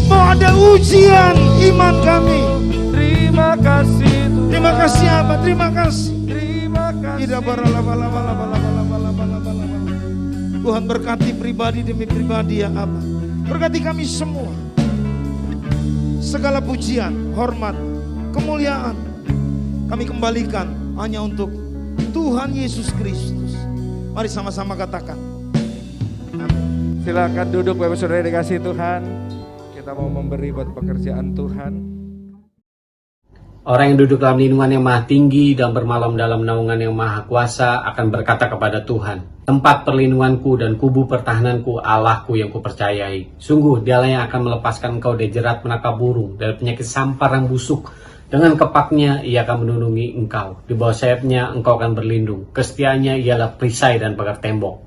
bahwa ada ujian iman kami. Terima kasih Tuhan. Terima kasih Abah, terima kasih. Terima kasih. Tuhan berkati pribadi demi pribadi ya Abah. Berkati kami semua. Segala pujian, hormat, kemuliaan kami kembalikan hanya untuk Tuhan Yesus Kristus. Mari sama-sama katakan. Silakan duduk Bapak Saudara dikasih Tuhan. Kita mau memberi buat pekerjaan Tuhan. Orang yang duduk dalam lindungan yang maha tinggi dan bermalam dalam naungan yang maha kuasa akan berkata kepada Tuhan, tempat perlindunganku dan kubu pertahananku, Allahku yang kupercayai. Sungguh dialah yang akan melepaskan engkau dari jerat menangkap burung, dari penyakit sampar yang busuk. Dengan kepaknya ia akan melindungi engkau. Di bawah sayapnya engkau akan berlindung. Kesetiaannya ialah perisai dan pagar tembok.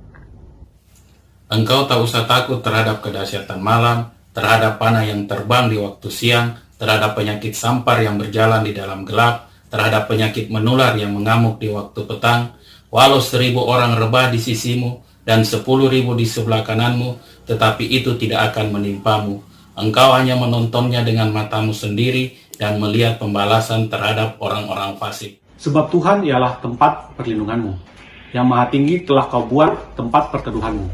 Engkau tak usah takut terhadap kedahsyatan malam, terhadap panah yang terbang di waktu siang, terhadap penyakit sampar yang berjalan di dalam gelap, terhadap penyakit menular yang mengamuk di waktu petang. Walau 1000 orang rebah di sisimu dan 10.000 di sebelah kananmu, tetapi itu tidak akan menimpamu. Engkau hanya menontonnya dengan matamu sendiri dan melihat pembalasan terhadap orang-orang fasik. Sebab Tuhan ialah tempat perlindunganmu. Yang maha tinggi telah kau buat tempat perteduhanmu.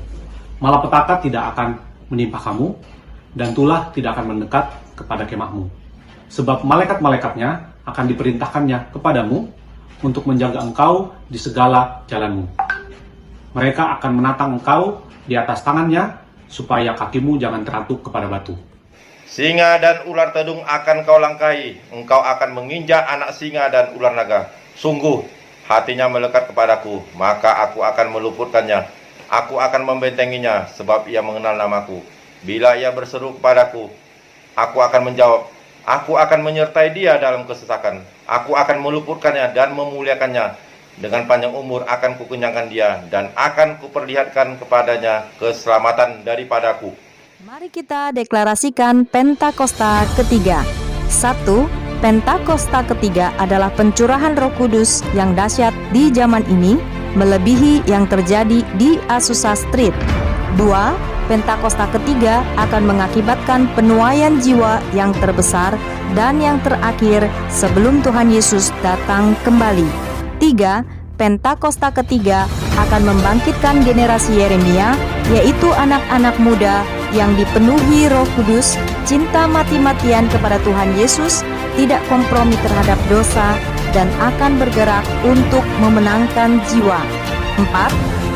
Malapetaka tidak akan menimpa kamu, dan tulah tidak akan mendekat kepada kemahmu. Sebab malaikat-malaikatnya akan diperintahkannya kepadamu untuk menjaga engkau di segala jalanmu. Mereka akan menatang engkau di atas tangannya, supaya kakimu jangan terantuk kepada batu. Singa dan ular tedung akan kau langkahi, engkau akan menginjak anak singa dan ular naga. Sungguh, hatinya melekat kepadaku, maka aku akan meluputkannya. Aku akan membentenginya, sebab ia mengenal namaku. Bila ia berseru kepadaku, aku akan menjawab. Aku akan menyertai dia dalam kesesakan. Aku akan meluputkannya dan memuliakannya. Dengan panjang umur akan kukenyangkan dia, dan akan kuperlihatkan kepadanya keselamatan daripadaku. Mari kita deklarasikan Pentakosta ketiga. 1. Pentakosta ketiga adalah pencurahan Roh Kudus yang dahsyat di zaman ini, melebihi yang terjadi di Azusa Street. 2. Pentakosta ketiga akan mengakibatkan penuaian jiwa yang terbesar dan yang terakhir sebelum Tuhan Yesus datang kembali. 3. Pentakosta ketiga akan membangkitkan generasi Yeremia, yaitu anak-anak muda yang dipenuhi Roh Kudus, cinta mati-matian kepada Tuhan Yesus, tidak kompromi terhadap dosa, dan akan bergerak untuk memenangkan jiwa. 4.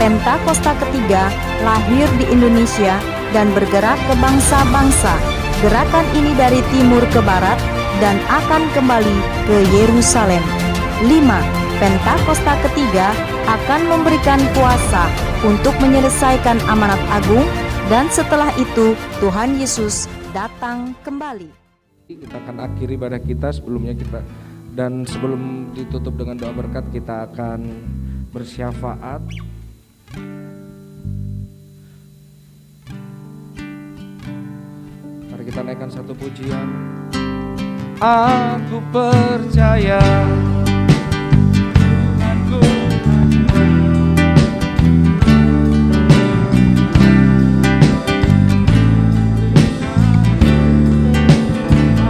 Pentakosta ketiga lahir di Indonesia dan bergerak ke bangsa-bangsa. Gerakan ini dari timur ke barat dan akan kembali ke Yerusalem. 5. Pentakosta ketiga akan memberikan kuasa untuk menyelesaikan amanat agung, dan setelah itu Tuhan Yesus datang kembali. Kita akan akhiri ibadah kita, sebelumnya kita Dan sebelum ditutup dengan doa berkat, kita akan bersyafaat. Mari kita naikkan satu pujian. Aku percaya Tuhanku,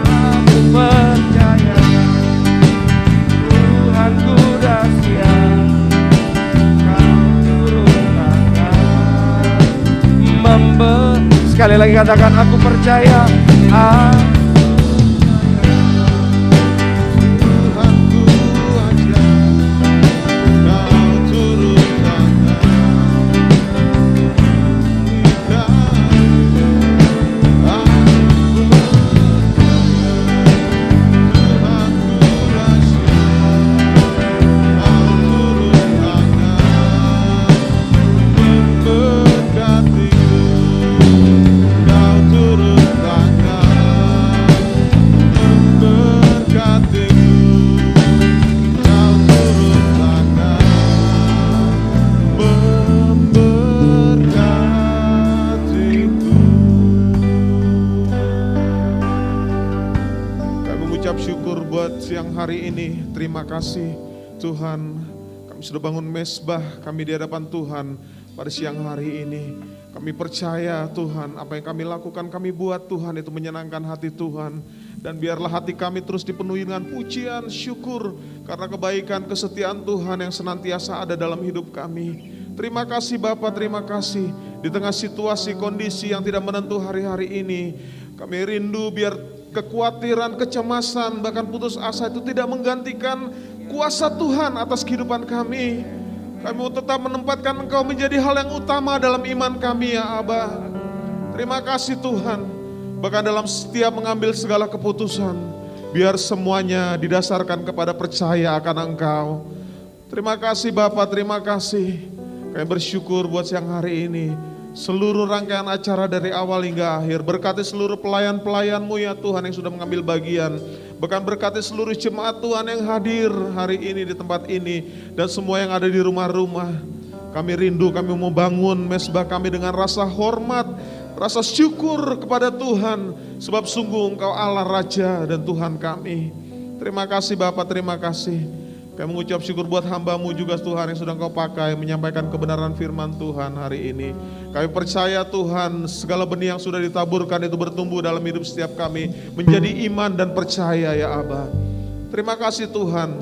aku percaya Tuhanku dahsyat, Kau turun tangan sekali lagi katakan, aku percaya. Siang hari ini, terima kasih Tuhan, kami sudah bangun mesbah, kami di hadapan Tuhan pada siang hari ini. Kami percaya Tuhan, apa yang kami lakukan, kami buat Tuhan, itu menyenangkan hati Tuhan. Dan biarlah hati kami terus dipenuhi dengan pujian, syukur, karena kebaikan, kesetiaan Tuhan yang senantiasa ada dalam hidup kami. Terima kasih Bapa, terima kasih. Di tengah situasi, kondisi yang tidak menentu hari-hari ini, kami rindu biar kekhawatiran, kecemasan, bahkan putus asa itu tidak menggantikan kuasa Tuhan atas kehidupan kami. Kami mau tetap menempatkan Engkau menjadi hal yang utama dalam iman kami ya Aba. Terima kasih Tuhan. Bahkan dalam setiap mengambil segala keputusan, biar semuanya didasarkan kepada percaya akan Engkau. Terima kasih Bapa, terima kasih. Kami bersyukur buat siang hari ini. Seluruh rangkaian acara dari awal hingga akhir, berkati seluruh pelayan-pelayan-Mu ya Tuhan yang sudah mengambil bagian. Bahkan berkati seluruh jemaat Tuhan yang hadir hari ini di tempat ini, dan semua yang ada di rumah-rumah. Kami rindu, kami mau bangun mesbah kami dengan rasa hormat, rasa syukur kepada Tuhan, sebab sungguh Engkau Allah Raja dan Tuhan kami. Terima kasih Bapak, terima kasih. Kami mengucap syukur buat hamba-Mu juga Tuhan yang sudah Engkau pakai menyampaikan kebenaran firman Tuhan hari ini. Kami percaya Tuhan, segala benih yang sudah ditaburkan itu bertumbuh dalam hidup setiap kami, menjadi iman dan percaya ya Aba. Terima kasih Tuhan.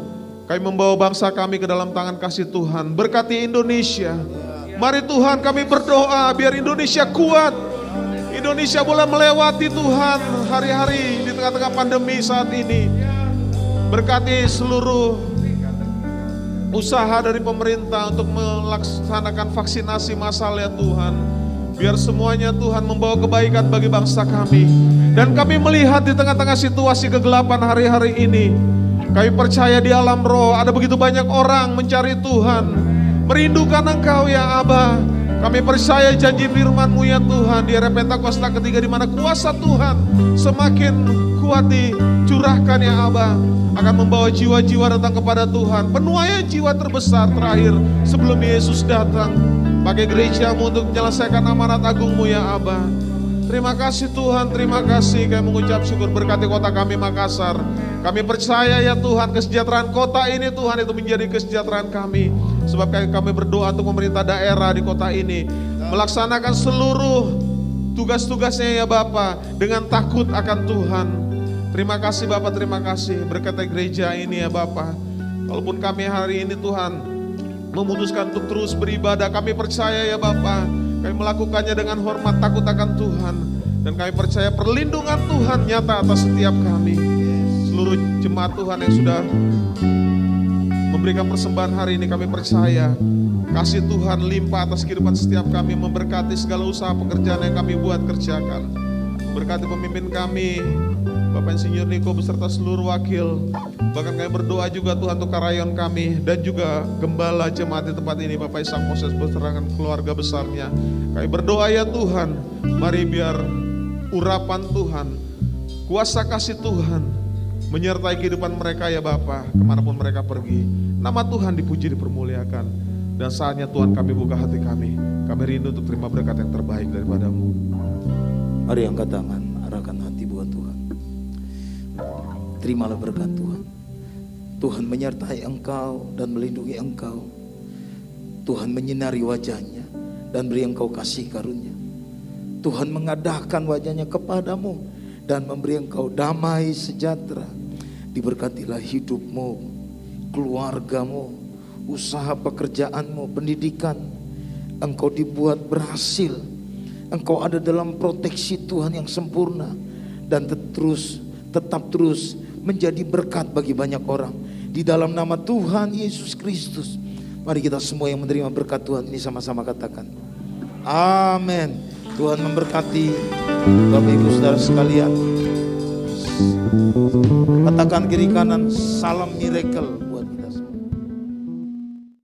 Kami membawa bangsa kami ke dalam tangan kasih Tuhan. Berkati Indonesia. Mari Tuhan kami berdoa biar Indonesia kuat. Indonesia boleh melewati Tuhan hari-hari di tengah-tengah pandemi saat ini. Berkati seluruh usaha dari pemerintah untuk melaksanakan vaksinasi massal ya Tuhan. Biar semuanya Tuhan membawa kebaikan bagi bangsa kami. Dan kami melihat di tengah-tengah situasi kegelapan hari-hari ini, kami percaya di alam roh ada begitu banyak orang mencari Tuhan, merindukan Engkau ya Aba. Kami percaya janji firman-Mu ya Tuhan di era Pentakosta ketiga, di mana kuasa Tuhan semakin kuat dicurahkan ya Aba, akan membawa jiwa-jiwa datang kepada Tuhan. Penuaian jiwa terbesar terakhir sebelum Yesus datang. Pakai gereja-Mu untuk menyelesaikan amanat agung-Mu ya Aba. Terima kasih Tuhan, terima kasih. Kami mengucap syukur, berkati kota kami Makassar. Kami percaya ya Tuhan, kesejahteraan kota ini Tuhan itu menjadi kesejahteraan kami. Sebab kami berdoa untuk pemerintah daerah di kota ini melaksanakan seluruh tugas-tugasnya ya Bapa dengan takut akan Tuhan. Terima kasih Bapak, terima kasih. Berkati gereja ini ya Bapak. Walaupun kami hari ini Tuhan memutuskan untuk terus beribadah, kami percaya ya Bapak, kami melakukannya dengan hormat takut akan Tuhan. Dan kami percaya perlindungan Tuhan nyata atas setiap kami. Seluruh jemaat Tuhan yang sudah memberikan persembahan hari ini, kami percaya kasih Tuhan limpah atas kehidupan setiap kami, memberkati segala usaha pekerjaan yang kami buat kerjakan. Berkati pemimpin kami, Bapak Insinyur Niko beserta seluruh wakil. Bahkan kami berdoa juga Tuhan untuk karayon kami dan juga gembala jemaat di tempat ini, Bapak Ishak Moses beserta keluarga besarnya. Kami berdoa ya Tuhan, mari biar urapan Tuhan, kuasa kasih Tuhan menyertai kehidupan mereka ya Bapa, kemanapun mereka pergi. Nama Tuhan dipuji, dipermuliakan. Dan saatnya Tuhan kami buka hati kami rindu untuk terima berkat yang terbaik daripada-Mu. Mari angkat tangan, arahkan hati buat Tuhan. Terimalah berkat Tuhan. Tuhan menyertai engkau dan melindungi engkau. Tuhan menyinari wajahnya dan beri engkau kasih karunia. Tuhan mengadahkan wajahnya kepadamu dan memberi engkau damai sejahtera. Diberkatilah hidupmu, keluargamu, usaha pekerjaanmu, pendidikan. Engkau dibuat berhasil. Engkau ada dalam proteksi Tuhan yang sempurna. Dan tetap terus menjadi berkat bagi banyak orang. Di dalam nama Tuhan Yesus Kristus. Mari kita semua yang menerima berkat Tuhan ini sama-sama katakan. Amin. Tuhan memberkati Bapak Ibu Saudara sekalian. Katakan kiri kanan, salam miracle.